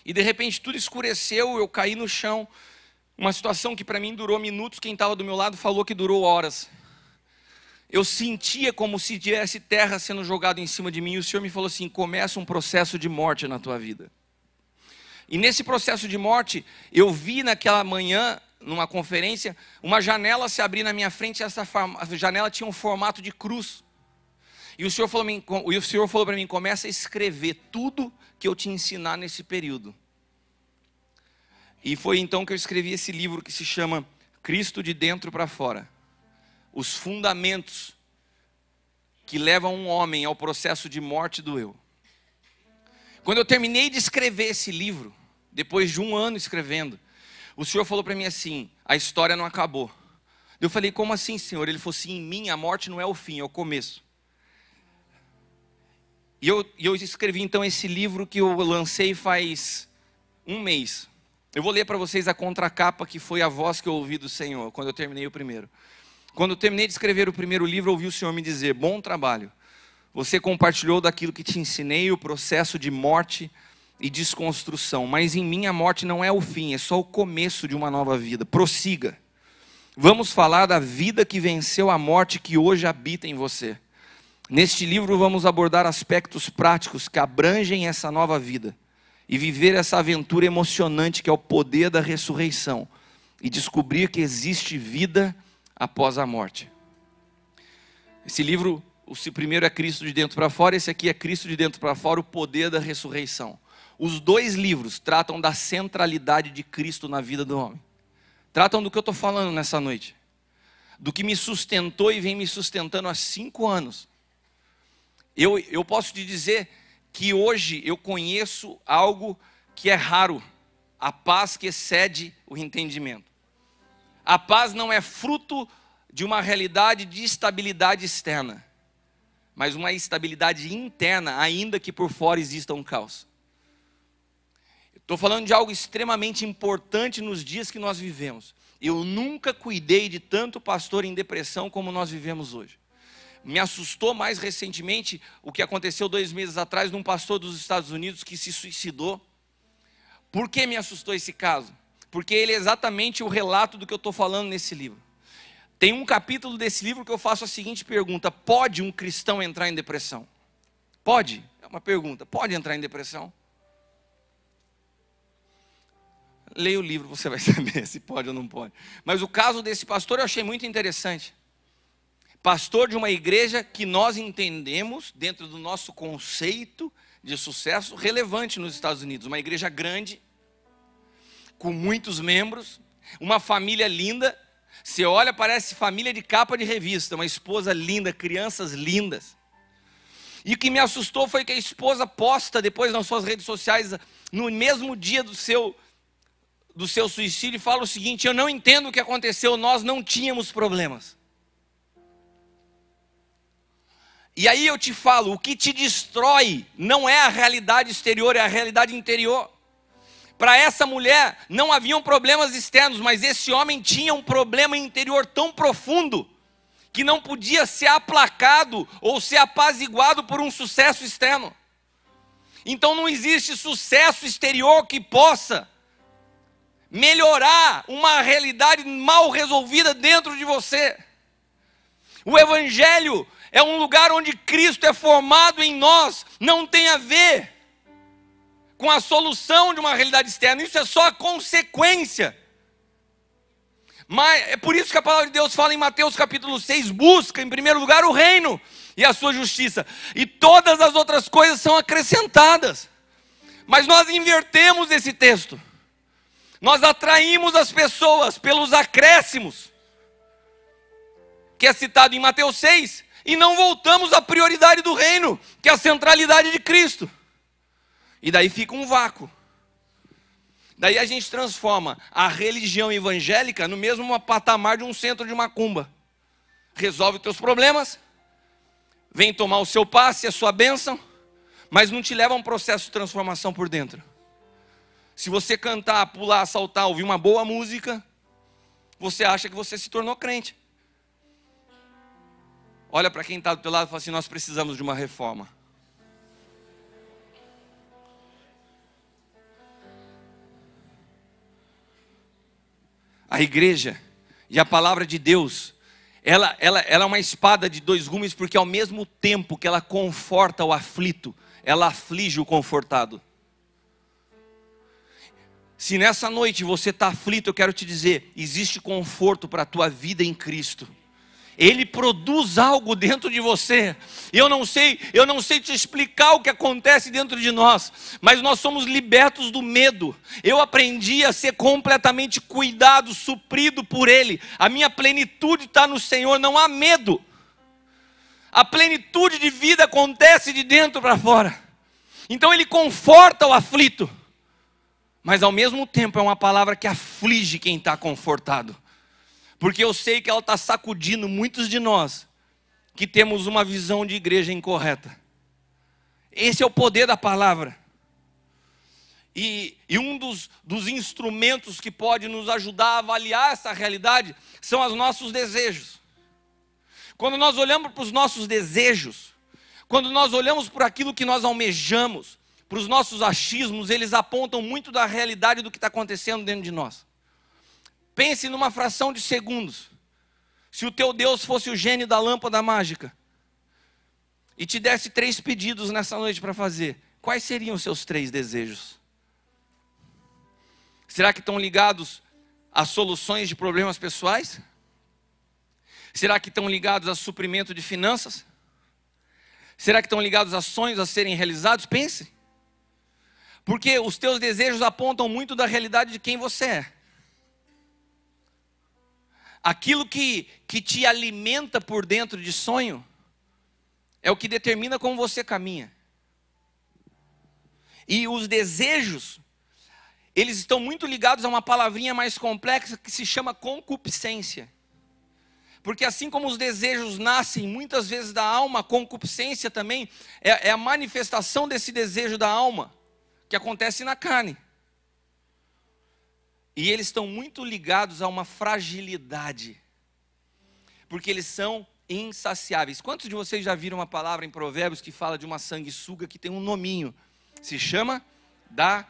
E de repente tudo escureceu, eu caí no chão. Uma situação que para mim durou minutos, quem estava do meu lado falou que durou horas. Eu sentia como se tivesse terra sendo jogada em cima de mim. E o Senhor me falou assim, começa um processo de morte na tua vida. E nesse processo de morte, eu vi naquela manhã, numa conferência, uma janela se abrir na minha frente. Essa janela tinha um formato de cruz. E o Senhor falou para mim, começa a escrever tudo que eu te ensinar nesse período. E foi então que eu escrevi esse livro que se chama Cristo de Dentro para Fora. Os fundamentos que levam um homem ao processo de morte do eu. Quando eu terminei de escrever esse livro, depois de 1 ano escrevendo, o Senhor falou para mim assim, a história não acabou. Eu falei, como assim, Senhor? Ele falou assim, em mim a morte não é o fim, é o começo. E eu escrevi então esse livro que eu lancei faz 1 mês. Eu vou ler para vocês a contracapa, que foi a voz que eu ouvi do Senhor, quando eu terminei o primeiro. Quando eu terminei de escrever o primeiro livro, eu ouvi o Senhor me dizer, bom trabalho. Você compartilhou daquilo que te ensinei, o processo de morte e desconstrução. Mas em mim a morte não é o fim, é só o começo de uma nova vida. Prossiga. Vamos falar da vida que venceu a morte que hoje habita em você. Neste livro vamos abordar aspectos práticos que abrangem essa nova vida. E viver essa aventura emocionante que é o poder da ressurreição. E descobrir que existe vida após a morte. Esse livro, o primeiro é Cristo de Dentro para Fora, esse aqui é Cristo de Dentro para Fora, o poder da ressurreição. Os 2 livros tratam da centralidade de Cristo na vida do homem. Tratam do que eu estou falando nessa noite. Do que me sustentou e vem me sustentando há 5 anos. Eu posso te dizer que hoje eu conheço algo que é raro. A paz que excede o entendimento. A paz não é fruto de uma realidade de estabilidade externa, mas uma estabilidade interna, ainda que por fora exista um caos. Estou falando de algo extremamente importante nos dias que nós vivemos. Eu nunca cuidei de tanto pastor em depressão como nós vivemos hoje. Me assustou mais recentemente o que aconteceu 2 meses atrás num pastor dos Estados Unidos que se suicidou. Por que me assustou esse caso? Porque ele é exatamente o relato do que eu estou falando nesse livro. Tem um capítulo desse livro que eu faço a seguinte pergunta: pode um cristão entrar em depressão? Pode? É uma pergunta. Pode entrar em depressão? Leia o livro, você vai saber se pode ou não pode. Mas o caso desse pastor eu achei muito interessante. Pastor de uma igreja que nós entendemos, dentro do nosso conceito de sucesso, relevante nos Estados Unidos. Uma igreja grande, com muitos membros, uma família linda. Você olha, parece família de capa de revista, uma esposa linda, crianças lindas. E o que me assustou foi que a esposa posta depois nas suas redes sociais, no mesmo dia do seu suicídio, e fala o seguinte: eu não entendo o que aconteceu, nós não tínhamos problemas. E aí eu te falo, o que te destrói não é a realidade exterior, é a realidade interior. Para essa mulher não haviam problemas externos, mas esse homem tinha um problema interior tão profundo que não podia ser aplacado ou ser apaziguado por um sucesso externo. Então não existe sucesso exterior que possa melhorar uma realidade mal resolvida dentro de você. O Evangelho é um lugar onde Cristo é formado em nós, não tem a ver com a solução de uma realidade externa, isso é só a consequência. Mas é por isso que a palavra de Deus fala em Mateus capítulo 6, busca em primeiro lugar o reino e a sua justiça, e todas as outras coisas são acrescentadas. Mas nós invertemos esse texto, nós atraímos as pessoas pelos acréscimos, que é citado em Mateus 6, e não voltamos à prioridade do reino, que é a centralidade de Cristo. E daí fica um vácuo. Daí a gente transforma a religião evangélica no mesmo patamar de um centro de macumba. Resolve os teus problemas, vem tomar o seu passe, a sua bênção, mas não te leva a um processo de transformação por dentro. Se você cantar, pular, saltar, ouvir uma boa música, você acha que você se tornou crente. Olha para quem está do teu lado e fala assim: nós precisamos de uma reforma. A igreja e a palavra de Deus, ela é uma espada de dois gumes, porque ao mesmo tempo que ela conforta o aflito, ela aflige o confortado. Se nessa noite você está aflito, eu quero te dizer, existe conforto para a tua vida em Cristo. Ele produz algo dentro de você. Eu não sei te explicar o que acontece dentro de nós, mas nós somos libertos do medo. Eu aprendi a ser completamente cuidado, suprido por Ele. A minha plenitude está no Senhor, não há medo. A plenitude de vida acontece de dentro para fora. Então Ele conforta o aflito, mas ao mesmo tempo é uma palavra que aflige quem está confortado. Porque eu sei que ela está sacudindo muitos de nós que temos uma visão de igreja incorreta. Esse é o poder da palavra. E um dos instrumentos que pode nos ajudar a avaliar essa realidade são os nossos desejos. Quando nós olhamos para os nossos desejos, quando nós olhamos por aquilo que nós almejamos, para os nossos achismos, eles apontam muito da realidade do que está acontecendo dentro de nós. Pense numa fração de segundos. Se o teu Deus fosse o gênio da lâmpada mágica e te desse 3 pedidos nessa noite para fazer, quais seriam os seus 3 desejos? Será que estão ligados a soluções de problemas pessoais? Será que estão ligados a suprimento de finanças? Será que estão ligados a sonhos a serem realizados? Pense. Porque os teus desejos apontam muito da realidade de quem você é. Aquilo que te alimenta por dentro de sonho é o que determina como você caminha. E os desejos, eles estão muito ligados a uma palavrinha mais complexa que se chama concupiscência. Porque assim como os desejos nascem muitas vezes da alma, a concupiscência também é a manifestação desse desejo da alma, que acontece na carne. E eles estão muito ligados a uma fragilidade, porque eles são insaciáveis. Quantos de vocês já viram uma palavra em Provérbios que fala de uma sanguessuga que tem um nominho? Se chama Dá.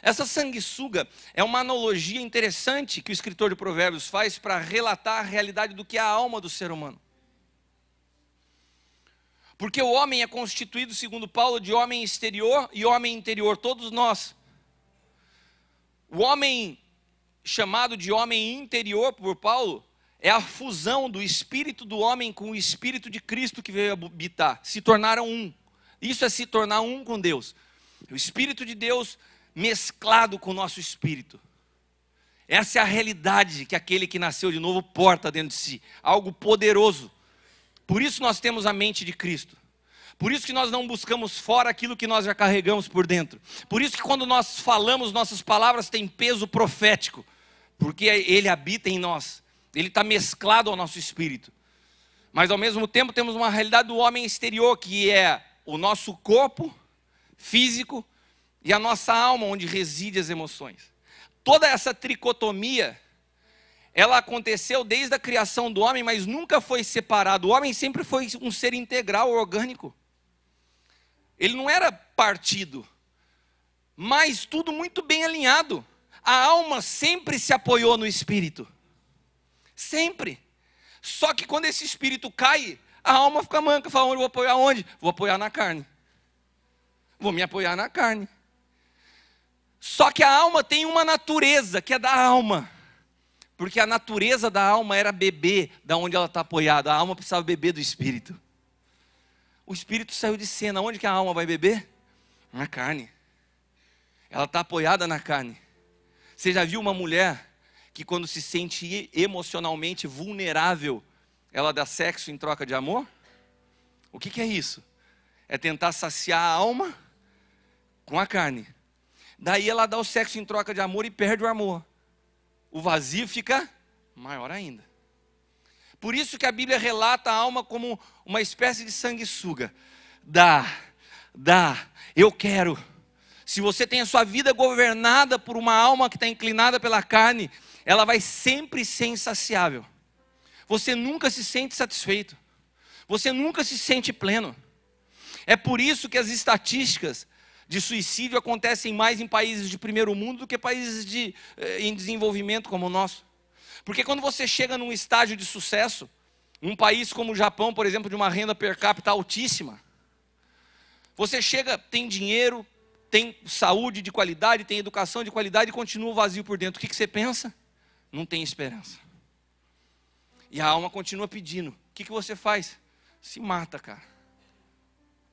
Essa sanguessuga é uma analogia interessante que o escritor de Provérbios faz para relatar a realidade do que é a alma do ser humano. Porque o homem é constituído, segundo Paulo, de homem exterior e homem interior, todos nós. O homem chamado de homem interior por Paulo é a fusão do espírito do homem com o espírito de Cristo que veio habitar. Se tornaram um. Isso é se tornar um com Deus. O espírito de Deus mesclado com o nosso espírito. Essa é a realidade que aquele que nasceu de novo porta dentro de si. Algo poderoso. Por isso nós temos a mente de Cristo. Por isso que nós não buscamos fora aquilo que nós já carregamos por dentro. Por isso que quando nós falamos, nossas palavras têm peso profético. Porque Ele habita em nós. Ele está mesclado ao nosso espírito. Mas ao mesmo tempo temos uma realidade do homem exterior, que é o nosso corpo físico e a nossa alma, onde reside as emoções. Toda essa tricotomia, ela aconteceu desde a criação do homem, mas nunca foi separado. O homem sempre foi um ser integral, orgânico. Ele não era partido, mas tudo muito bem alinhado. A alma sempre se apoiou no espírito. Sempre. Só que quando esse espírito cai, a alma fica manca. Fala, onde eu vou apoiar onde? Vou apoiar na carne. Vou me apoiar na carne. Só que a alma tem uma natureza, que é da alma. Porque a natureza da alma era beber da onde ela está apoiada. A alma precisava beber do espírito. O espírito saiu de cena. Onde que a alma vai beber? Na carne. Ela está apoiada na carne. Você já viu uma mulher que quando se sente emocionalmente vulnerável, ela dá sexo em troca de amor? O que é isso? É tentar saciar a alma com a carne. Daí ela dá o sexo em troca de amor e perde o amor. O vazio fica maior ainda. Por isso que a Bíblia relata a alma como uma espécie de sanguessuga. Dá, eu quero. Se você tem a sua vida governada por uma alma que está inclinada pela carne, ela vai sempre ser insaciável. Você nunca se sente satisfeito. Você nunca se sente pleno. É por isso que as estatísticas de suicídio acontecem mais em países de primeiro mundo do que países em desenvolvimento como o nosso. Porque quando você chega num estágio de sucesso, um país como o Japão, por exemplo, de uma renda per capita altíssima, você chega, tem dinheiro, tem saúde de qualidade, tem educação de qualidade e continua vazio por dentro. O que você pensa? Não tem esperança. E a alma continua pedindo. O que você faz? Se mata, cara.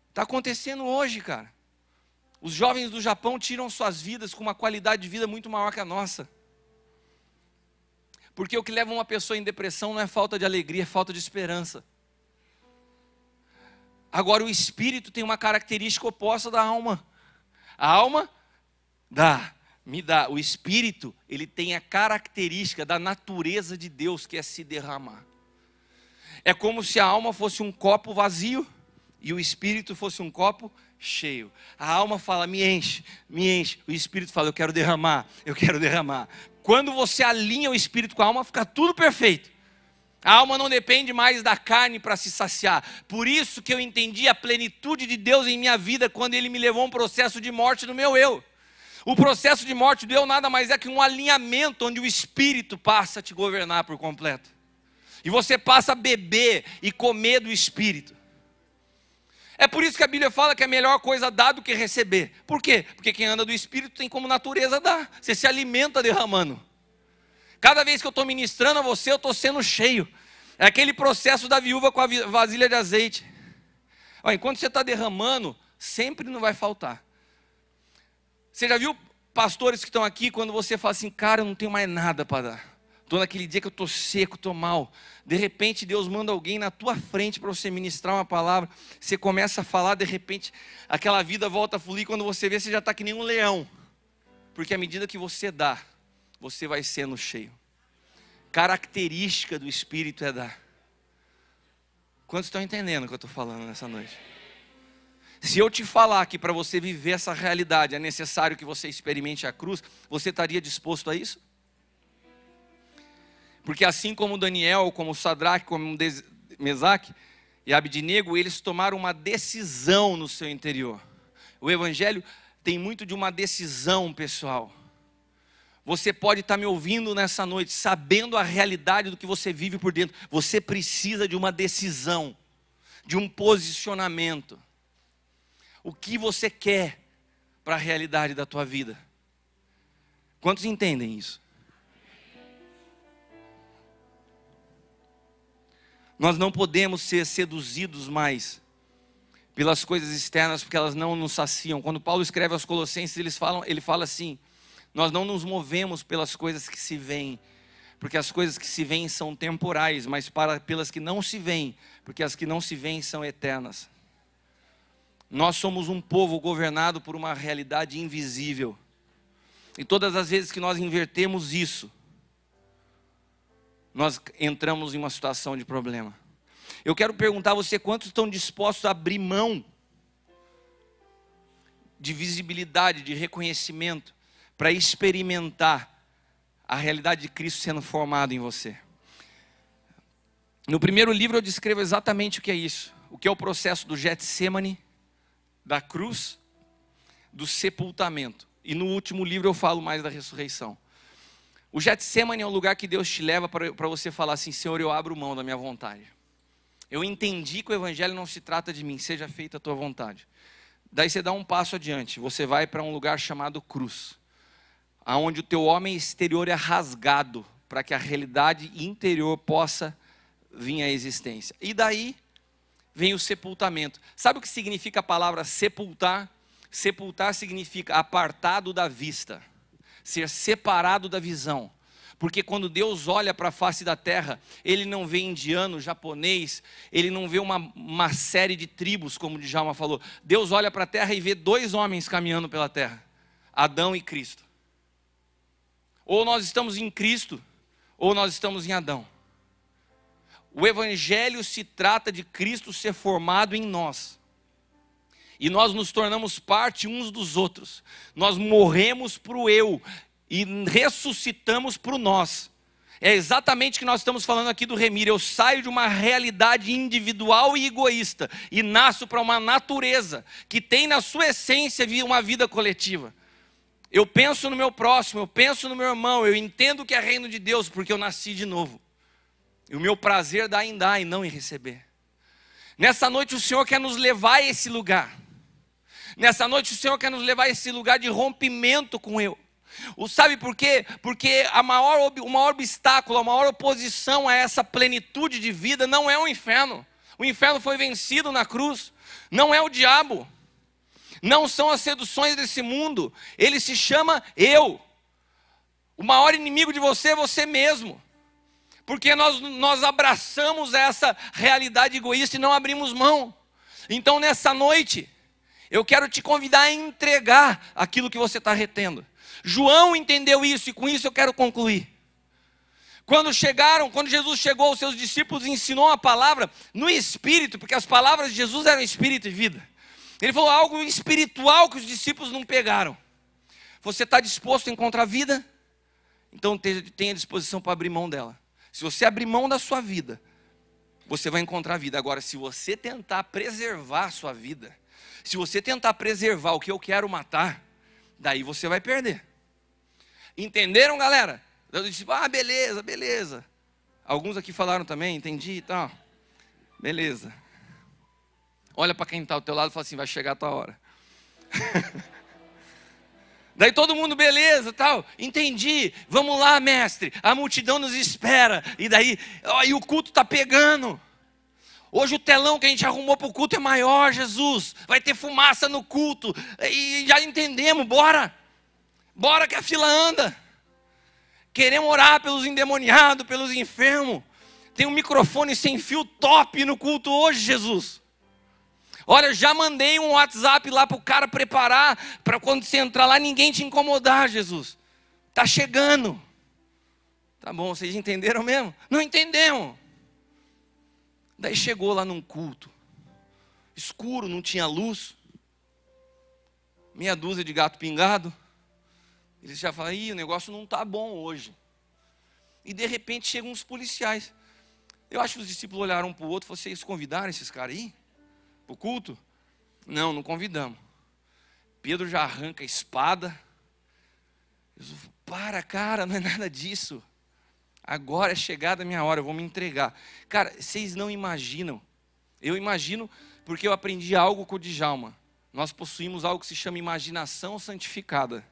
Está acontecendo hoje, cara. Os jovens do Japão tiram suas vidas com uma qualidade de vida muito maior que a nossa. Porque o que leva uma pessoa em depressão não é falta de alegria, é falta de esperança. Agora o espírito tem uma característica oposta da alma. A alma me dá. O espírito, ele tem a característica da natureza de Deus, que é se derramar. É como se a alma fosse um copo vazio e o espírito fosse um copo cheio. A alma fala, me enche, me enche. O espírito fala, eu quero derramar, eu quero derramar. Quando você alinha o espírito com a alma, fica tudo perfeito. A alma não depende mais da carne para se saciar. Por isso que eu entendi a plenitude de Deus em minha vida quando Ele me levou a um processo de morte do meu eu. O processo de morte do eu nada mais é que um alinhamento onde o espírito passa a te governar por completo. E você passa a beber e comer do espírito. É por isso que a Bíblia fala que é melhor coisa dar do que receber. Por quê? Porque quem anda do Espírito tem como natureza dar. Você se alimenta derramando. Cada vez que eu estou ministrando a você, eu estou sendo cheio. É aquele processo da viúva com a vasilha de azeite. Ó, enquanto você está derramando, sempre não vai faltar. Você já viu pastores que estão aqui, quando você fala assim, cara, eu não tenho mais nada para dar. Estou naquele dia que eu estou seco, estou mal. De repente Deus manda alguém na tua frente para você ministrar uma palavra. Você começa a falar, de repente aquela vida volta a fluir. Quando você vê, você já está que nem um leão. Porque à medida que você dá, você vai sendo cheio. Característica do Espírito é dar. Quantos estão entendendo o que eu estou falando nessa noite? Se eu te falar que para você viver essa realidade é necessário que você experimente a cruz, você estaria disposto a isso? Porque assim como Daniel, como Sadraque, como Mesaque e Abdinego, eles tomaram uma decisão no seu interior. O Evangelho tem muito de uma decisão pessoal. Você pode estar me ouvindo nessa noite, sabendo a realidade do que você vive por dentro. Você precisa de uma decisão, de um posicionamento. O que você quer para a realidade da tua vida? Quantos entendem isso? Nós não podemos ser seduzidos mais pelas coisas externas, porque elas não nos saciam. Quando Paulo escreve aos Colossenses, ele fala assim, nós não nos movemos pelas coisas que se veem, porque as coisas que se veem são temporais, mas pelas que não se veem, porque as que não se veem são eternas. Nós somos um povo governado por uma realidade invisível. E todas as vezes que nós invertemos isso, nós entramos em uma situação de problema. Eu quero perguntar a você, quantos estão dispostos a abrir mão de visibilidade, de reconhecimento, para experimentar a realidade de Cristo sendo formada em você? No primeiro livro eu descrevo exatamente o que é isso. O que é o processo do Getsêmani, da cruz, do sepultamento. E no último livro eu falo mais da ressurreição. O Getsêmani é um lugar que Deus te leva para você falar assim, Senhor, eu abro mão da minha vontade. Eu entendi que o Evangelho não se trata de mim, seja feita a tua vontade. Daí você dá um passo adiante, você vai para um lugar chamado cruz, aonde o teu homem exterior é rasgado, para que a realidade interior possa vir à existência. E daí vem o sepultamento. Sabe o que significa a palavra sepultar? Sepultar significa apartado da vista, ser separado da visão. Porque quando Deus olha para a face da terra, Ele não vê indiano, japonês, Ele não vê uma série de tribos, como o Djalma falou. Deus olha para a terra e vê dois homens caminhando pela terra, Adão e Cristo. Ou nós estamos em Cristo, ou nós estamos em Adão. O Evangelho se trata de Cristo ser formado em nós. E nós nos tornamos parte uns dos outros. Nós morremos para o eu e ressuscitamos para o nós. É exatamente o que nós estamos falando aqui do remir. Eu saio de uma realidade individual e egoísta e nasço para uma natureza que tem na sua essência uma vida coletiva. Eu penso no meu próximo, eu penso no meu irmão, eu entendo que é reino de Deus porque eu nasci de novo. E o meu prazer dá em dar e não em receber. Nessa noite o Senhor quer nos levar a esse lugar. Nessa noite o Senhor quer nos levar a esse lugar de rompimento com eu. Sabe por quê? Porque o maior obstáculo, a maior oposição a essa plenitude de vida não é o inferno. O inferno foi vencido na cruz. Não é o diabo. Não são as seduções desse mundo. Ele se chama eu. O maior inimigo de você é você mesmo. Porque nós abraçamos essa realidade egoísta e não abrimos mão. Então nessa noite, eu quero te convidar a entregar aquilo que você está retendo. João entendeu isso e com isso eu quero concluir. Quando Jesus chegou aos seus discípulos e ensinou a palavra no Espírito, porque as palavras de Jesus eram Espírito e vida. Ele falou algo espiritual que os discípulos não pegaram. Você está disposto a encontrar vida? Então tenha disposição para abrir mão dela. Se você abrir mão da sua vida, você vai encontrar vida. Agora, se você tentar preservar a sua vida, se você tentar preservar o que eu quero matar, daí você vai perder. Entenderam, galera? Eu disse, beleza, beleza. Alguns aqui falaram também, entendi e tal. Beleza. Olha para quem está ao teu lado e fala assim, vai chegar a tua hora. Daí todo mundo, beleza, tal, entendi, vamos lá, mestre, a multidão nos espera. E daí, e o culto está pegando. Hoje o telão que a gente arrumou para o culto é maior, Jesus. Vai ter fumaça no culto. E já entendemos, bora. Bora que a fila anda. Queremos orar pelos endemoniados, pelos enfermos. Tem um microfone sem fio top no culto hoje, Jesus. Olha, já mandei um WhatsApp lá para o cara preparar, para quando você entrar lá, ninguém te incomodar, Jesus. Está chegando. Tá bom, vocês entenderam mesmo? Não entendemos. Daí chegou lá num culto, escuro, não tinha luz, meia dúzia de gato pingado. Eles já falaram, o negócio não está bom hoje. E de repente chegam uns policiais. Eu acho que os discípulos olharam um para o outro e falaram, vocês convidaram esses caras aí? Para o culto? Não, não convidamos. Pedro já arranca a espada. Jesus, para, cara, não é nada disso. Agora é chegada a minha hora, eu vou me entregar. Cara, vocês não imaginam. Eu imagino porque eu aprendi algo com o Djalma. Nós possuímos algo que se chama imaginação santificada.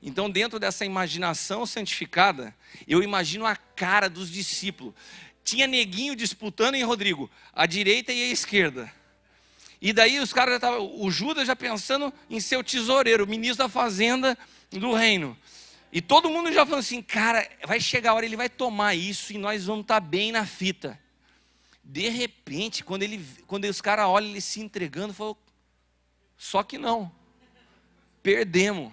Então dentro dessa imaginação santificada, eu imagino a cara dos discípulos. Tinha neguinho disputando, hein, Rodrigo? A direita e a esquerda. E daí os caras já estavam, o Judas já pensando em ser o tesoureiro, o ministro da fazenda do reino. E todo mundo já falando assim, cara, vai chegar a hora, ele vai tomar isso e nós vamos estar bem na fita. De repente, quando os caras olham ele se entregando, falou, só que não. Perdemos.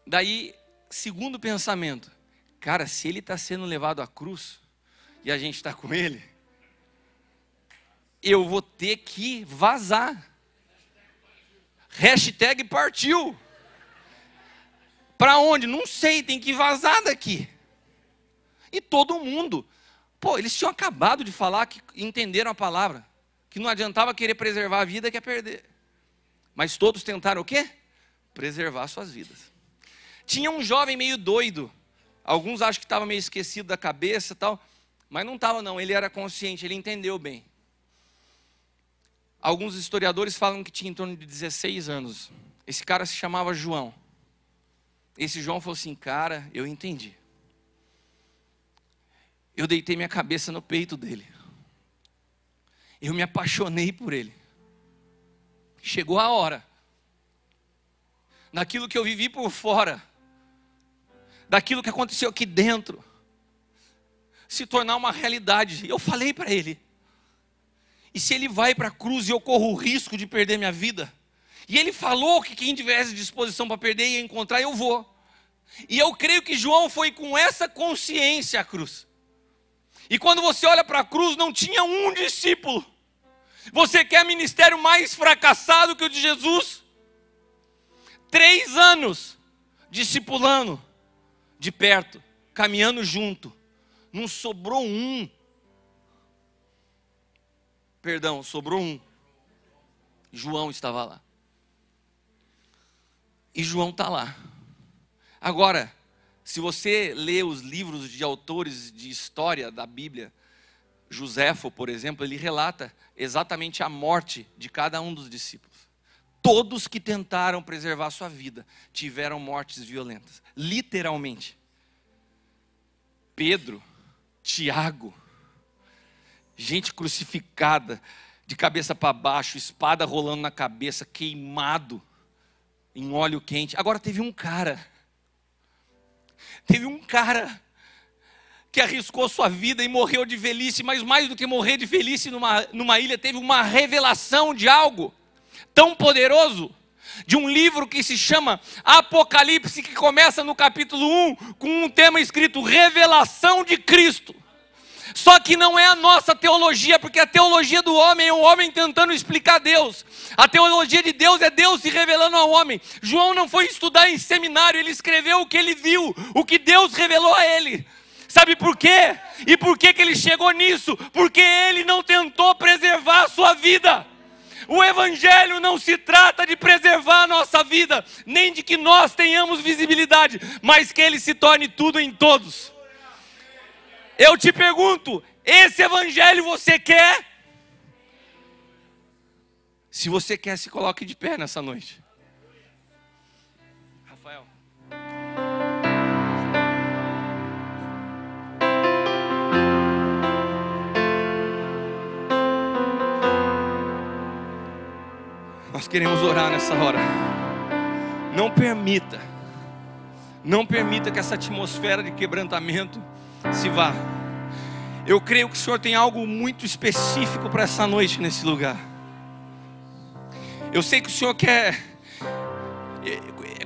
Daí, segundo pensamento, cara, se ele está sendo levado à cruz e a gente está com ele, eu vou ter que vazar. Hashtag partiu. Para onde? Não sei, tem que vazar daqui. E todo mundo, eles tinham acabado de falar que entenderam a palavra, que não adiantava querer preservar a vida, que é perder. Mas todos tentaram o quê? Preservar suas vidas. Tinha um jovem meio doido, alguns acham que estava meio esquecido da cabeça e tal, mas não estava não, ele era consciente, ele entendeu bem. Alguns historiadores falam que tinha em torno de 16 anos. Esse cara se chamava João. Esse João falou assim, cara, eu entendi. Eu deitei minha cabeça no peito dele. Eu me apaixonei por ele. Chegou a hora. naquilo que eu vivi por fora, daquilo que aconteceu aqui dentro, se tornar uma realidade. Eu falei para ele, e se ele vai para a cruz e eu corro o risco de perder minha vida? E ele falou que quem tivesse disposição para perder ia encontrar, eu vou. E eu creio que João foi com essa consciência à cruz. E quando você olha para a cruz, não tinha um discípulo. Você quer ministério mais fracassado que o de Jesus? 3 anos discipulando de perto, caminhando junto. Não sobrou um. Perdão, sobrou um. João estava lá. E João está lá. Agora, se você lê os livros de autores de história da Bíblia, Joséfo, por exemplo, ele relata exatamente a morte de cada um dos discípulos. Todos que tentaram preservar sua vida tiveram mortes violentas, literalmente. Pedro, Tiago, gente crucificada, de cabeça para baixo, espada rolando na cabeça, queimado em óleo quente. Agora teve um cara que arriscou sua vida e morreu de velhice, mas mais do que morrer de velhice numa ilha, teve uma revelação de algo tão poderoso, de um livro que se chama Apocalipse, que começa no capítulo 1, com um tema escrito Revelação de Cristo. Só que não é a nossa teologia, porque a teologia do homem é o homem tentando explicar Deus. A teologia de Deus é Deus se revelando ao homem. João não foi estudar em seminário, ele escreveu o que ele viu, o que Deus revelou a ele. Sabe por quê? E por que ele chegou nisso? Porque ele não tentou preservar a sua vida. O evangelho não se trata de preservar a nossa vida, nem de que nós tenhamos visibilidade, mas que ele se torne tudo em todos. Eu te pergunto, esse evangelho você quer? Se você quer, se coloque de pé nessa noite. Rafael. Nós queremos orar nessa hora. Não permita que essa atmosfera de quebrantamento se vá. Eu creio que o Senhor tem algo muito específico para essa noite nesse lugar. Eu sei que o Senhor quer,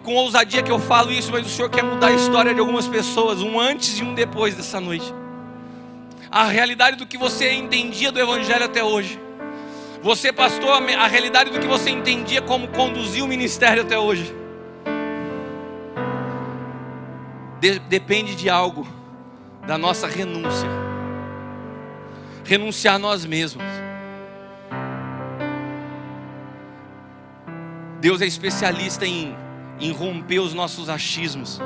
com ousadia que eu falo isso, mas o Senhor quer mudar a história de algumas pessoas, um antes e um depois dessa noite. A realidade do que você entendia do Evangelho até hoje, você, pastor, a realidade do que você entendia como conduzir o ministério até hoje, depende de algo, da nossa renúncia. Renunciar a nós mesmos. Deus é especialista em romper os nossos achismos.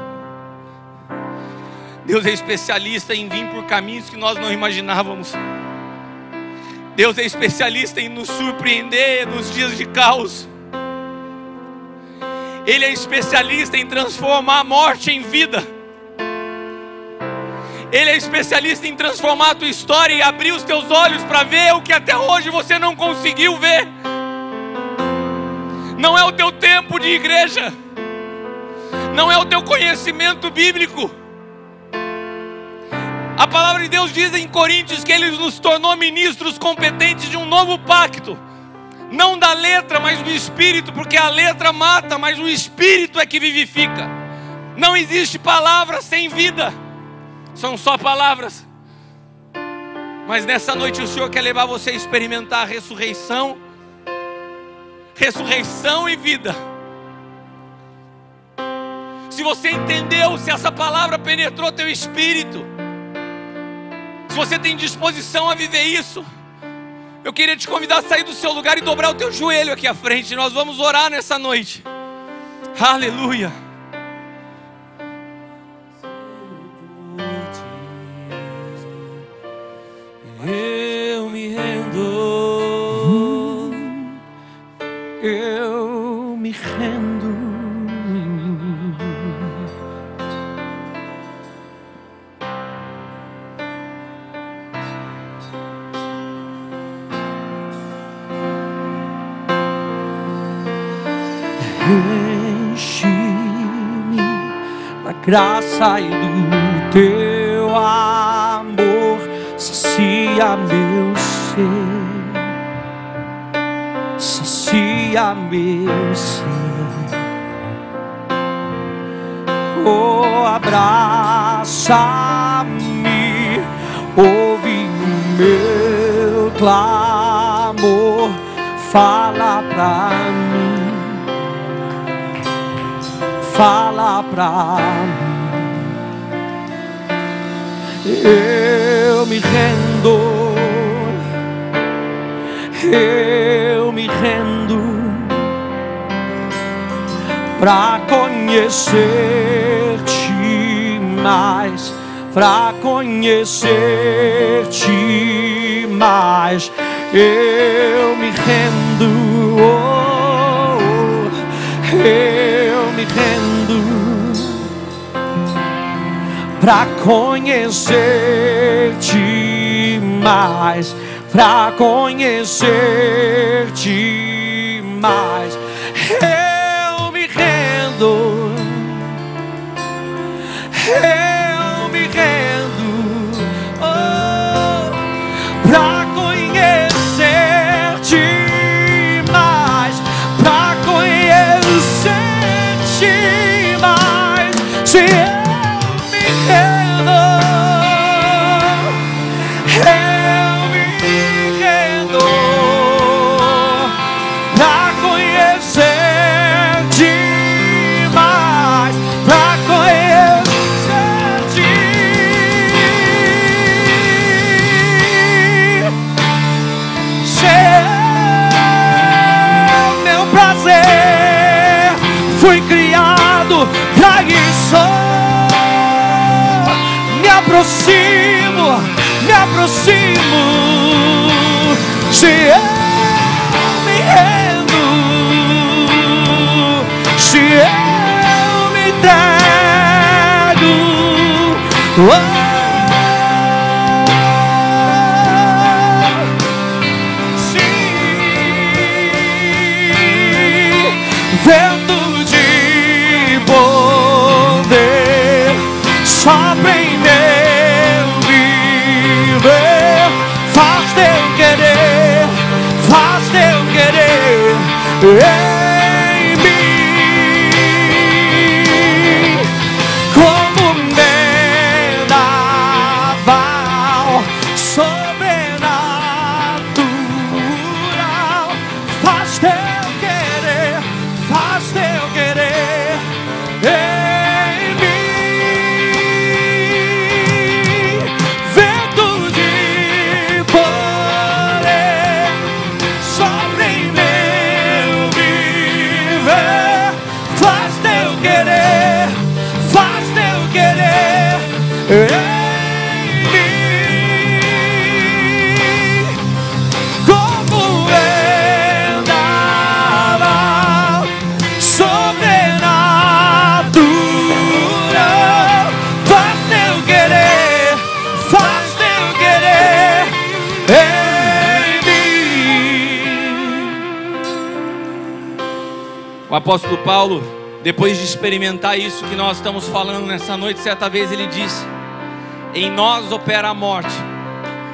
Deus é especialista em vir por caminhos que nós não imaginávamos. Deus é especialista em nos surpreender nos dias de caos. Ele é especialista em transformar a morte em vida. Ele é especialista em transformar a tua história e abrir os teus olhos para ver o que até hoje você não conseguiu ver. Não é o teu tempo de igreja, não é o teu conhecimento bíblico. A palavra de Deus diz em Coríntios que Ele nos tornou ministros competentes de um novo pacto. Não da letra, mas do Espírito, porque a letra mata, mas o Espírito é que vivifica. Não existe palavra sem vida. São só palavras. Mas nessa noite o Senhor quer levar você a experimentar a ressurreição. Ressurreição e vida. Se você entendeu, se essa palavra penetrou teu espírito, se você tem disposição a viver isso, eu queria te convidar a sair do seu lugar e dobrar o teu joelho aqui à frente. Nós vamos orar nessa noite. Aleluia. Eu me rendo, eu me rendo. Enche graça e do teu amor sacia meu ser, sacia meu ser. Oh, abraça-me, ouve o meu clamor, fala pra mim, fala pra mim. Eu me rendo, eu me rendo pra conhecer-te mais, pra conhecer-te mais. Eu me rendo, oh, eu me rendo pra conhecer-te mais, pra conhecer-te mais. Eu me rendo, eu me rendo, oh, pra conhecer-te mais, pra conhecer-te mais. Se eu me rendo, eu me rendo pra conhecer-te mais, pra conhecer-te. Seu meu prazer, fui criado pra isso. Me aproximo, me aproximo. Se eu me rendo, se eu me entrego, oh, vento de poder sopra em meu viver, faz teu querer, faz teu querer em mim, como vendaval sobrenatural, faz teu querer, faz teu querer em mim. Vento de poder sopra em meu viver, faz teu querer, faz teu querer em mim, como vendaval sobrenatural, faz teu querer, faz teu querer em mim. O apóstolo Paulo, depois de experimentar isso que nós estamos falando nessa noite, certa vez ele disse: em nós opera a morte,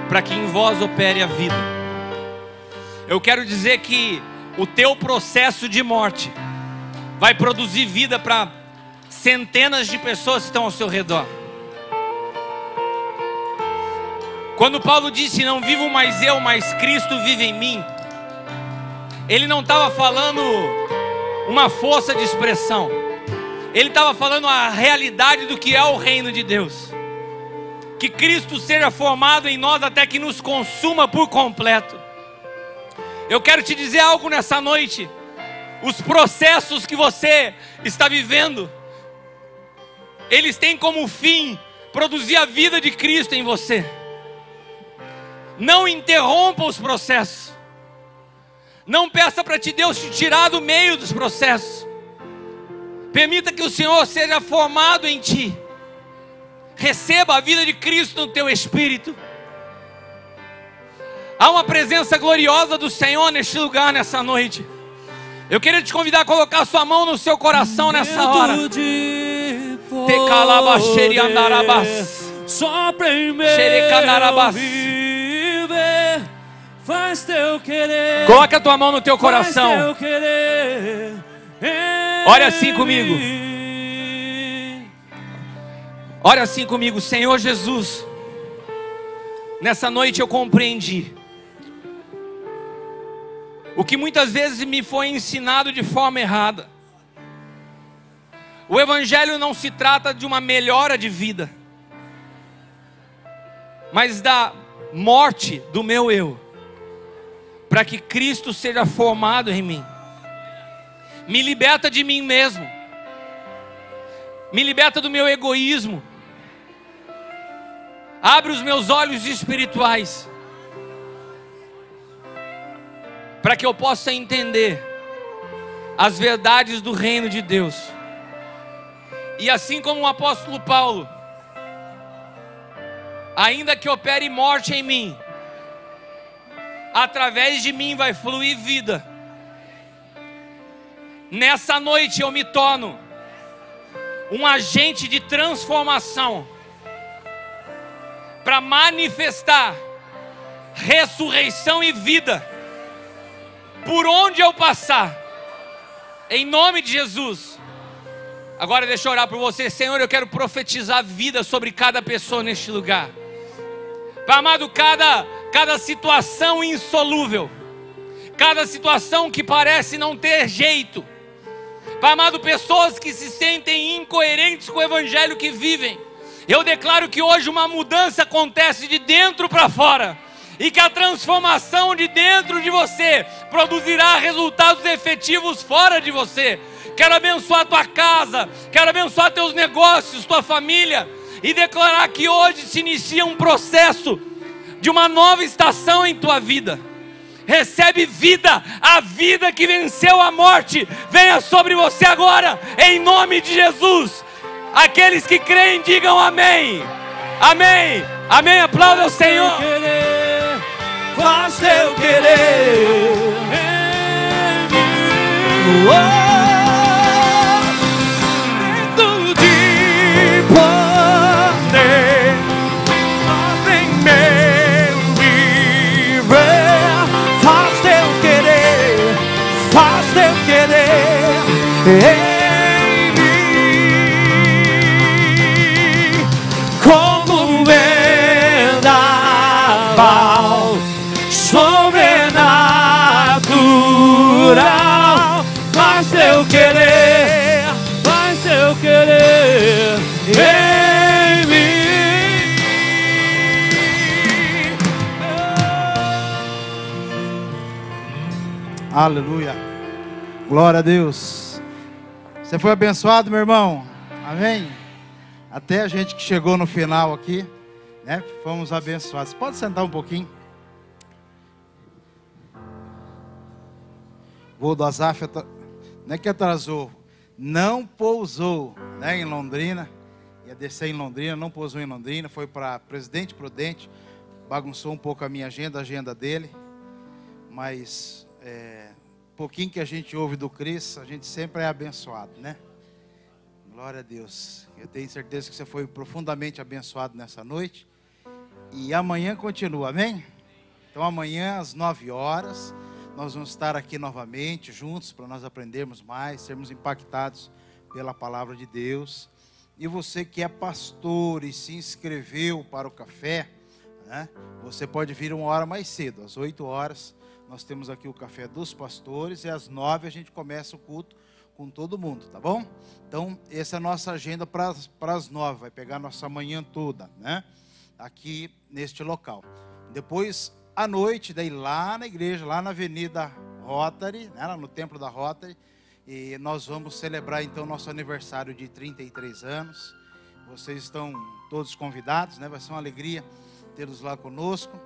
para que em vós opere a vida. Eu quero dizer que o teu processo de morte vai produzir vida para centenas de pessoas que estão ao seu redor. Quando Paulo disse: não vivo mais eu, mas Cristo vive em mim, ele não estava falando uma força de expressão, ele estava falando a realidade do que é o reino de Deus. Que Cristo seja formado em nós até que nos consuma por completo. Eu quero te dizer algo nessa noite: os processos que você está vivendo, eles têm como fim produzir a vida de Cristo em você. Não interrompa os processos. Não peça para Deus te tirar do meio dos processos. Permita que o Senhor seja formado em ti. Receba a vida de Cristo no teu espírito. Há uma presença gloriosa do Senhor neste lugar, nessa noite. Eu queria te convidar a colocar sua mão no seu coração nessa hora. Só primeiro viver, faz teu querer. Coloca a tua mão no teu coração. Faz teu querer. Olha assim comigo. Olha assim comigo, Senhor Jesus. Nessa noite eu compreendi o que muitas vezes me foi ensinado de forma errada. O Evangelho não se trata de uma melhora de vida, mas da morte do meu eu, para que Cristo seja formado em mim. Me liberta de mim mesmo, me liberta do meu egoísmo, abre os meus olhos espirituais, para que eu possa entender as verdades do reino de Deus. E assim como o apóstolo Paulo, ainda que opere morte em mim, através de mim vai fluir vida. Nessa noite eu me torno um agente de transformação, para manifestar ressurreição e vida por onde eu passar, em nome de Jesus. Agora deixa eu orar por você. Senhor, eu quero profetizar vida sobre cada pessoa neste lugar. Pai amado, cada situação insolúvel, cada situação que parece não ter jeito, Pai amado, pessoas que se sentem incoerentes com o evangelho que vivem, eu declaro que hoje uma mudança acontece de dentro para fora, e que a transformação de dentro de você produzirá resultados efetivos fora de você. Quero abençoar a tua casa, quero abençoar teus negócios, tua família, e declarar que hoje se inicia um processo de uma nova estação em tua vida. Recebe vida, a vida que venceu a morte, venha sobre você agora, em nome de Jesus. Aqueles que creem, digam amém. Amém, amém, aplauda o Senhor. Faz teu querer. Dentro de poder, abre meu viver. Faz teu querer, faz teu querer em mim, como vendaval sobrenatural. Faz teu querer, faz teu querer em mim. Aleluia, glória a Deus. Você foi abençoado, meu irmão? Amém? Até a gente que chegou no final aqui, né? Fomos abençoados. Pode sentar um pouquinho. Voo do Azaf, não é que atrasou, não pousou, né, em Londrina. Ia descer em Londrina, não pousou em Londrina, foi para Presidente Prudente, bagunçou um pouco a minha agenda, a agenda dele. Mas pouquinho que a gente ouve do Cris, a gente sempre é abençoado, né? Glória a Deus. Eu tenho certeza que você foi profundamente abençoado nessa noite. E amanhã continua, amém? Então amanhã às 9 horas... nós vamos estar aqui novamente, juntos, para nós aprendermos mais, sermos impactados pela palavra de Deus. E você que é pastor e se inscreveu para o café, né? Você pode vir uma hora mais cedo, às 8 horas. Nós temos aqui o café dos pastores e às 9 a gente começa o culto com todo mundo, tá bom? Então, essa é a nossa agenda para as 9, vai pegar nossa manhã toda, né? Aqui neste local. Depois, à noite, daí lá na igreja, lá na Avenida Rotary, né, lá no Templo da Rotary, e nós vamos celebrar então nosso aniversário de 33 anos. Vocês estão todos convidados, né? Vai ser uma alegria tê-los lá conosco,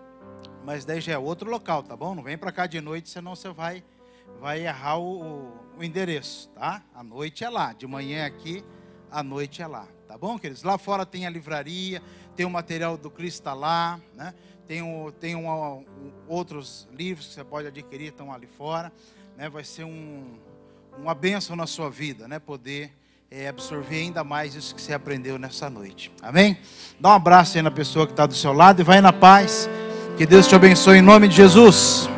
mas daí já é outro local, tá bom? Não vem para cá de noite, senão você vai errar o endereço, tá? A noite é lá, de manhã é aqui, a noite é lá, tá bom, queridos? Lá fora tem a livraria, tem o material do Cristo tá lá, né? Tem outros livros que você pode adquirir, estão ali fora, né? Vai ser uma bênção na sua vida, né? Poder absorver ainda mais isso que você aprendeu nessa noite. Amém? Dá um abraço aí na pessoa que está do seu lado e vai na paz. Que Deus te abençoe em nome de Jesus.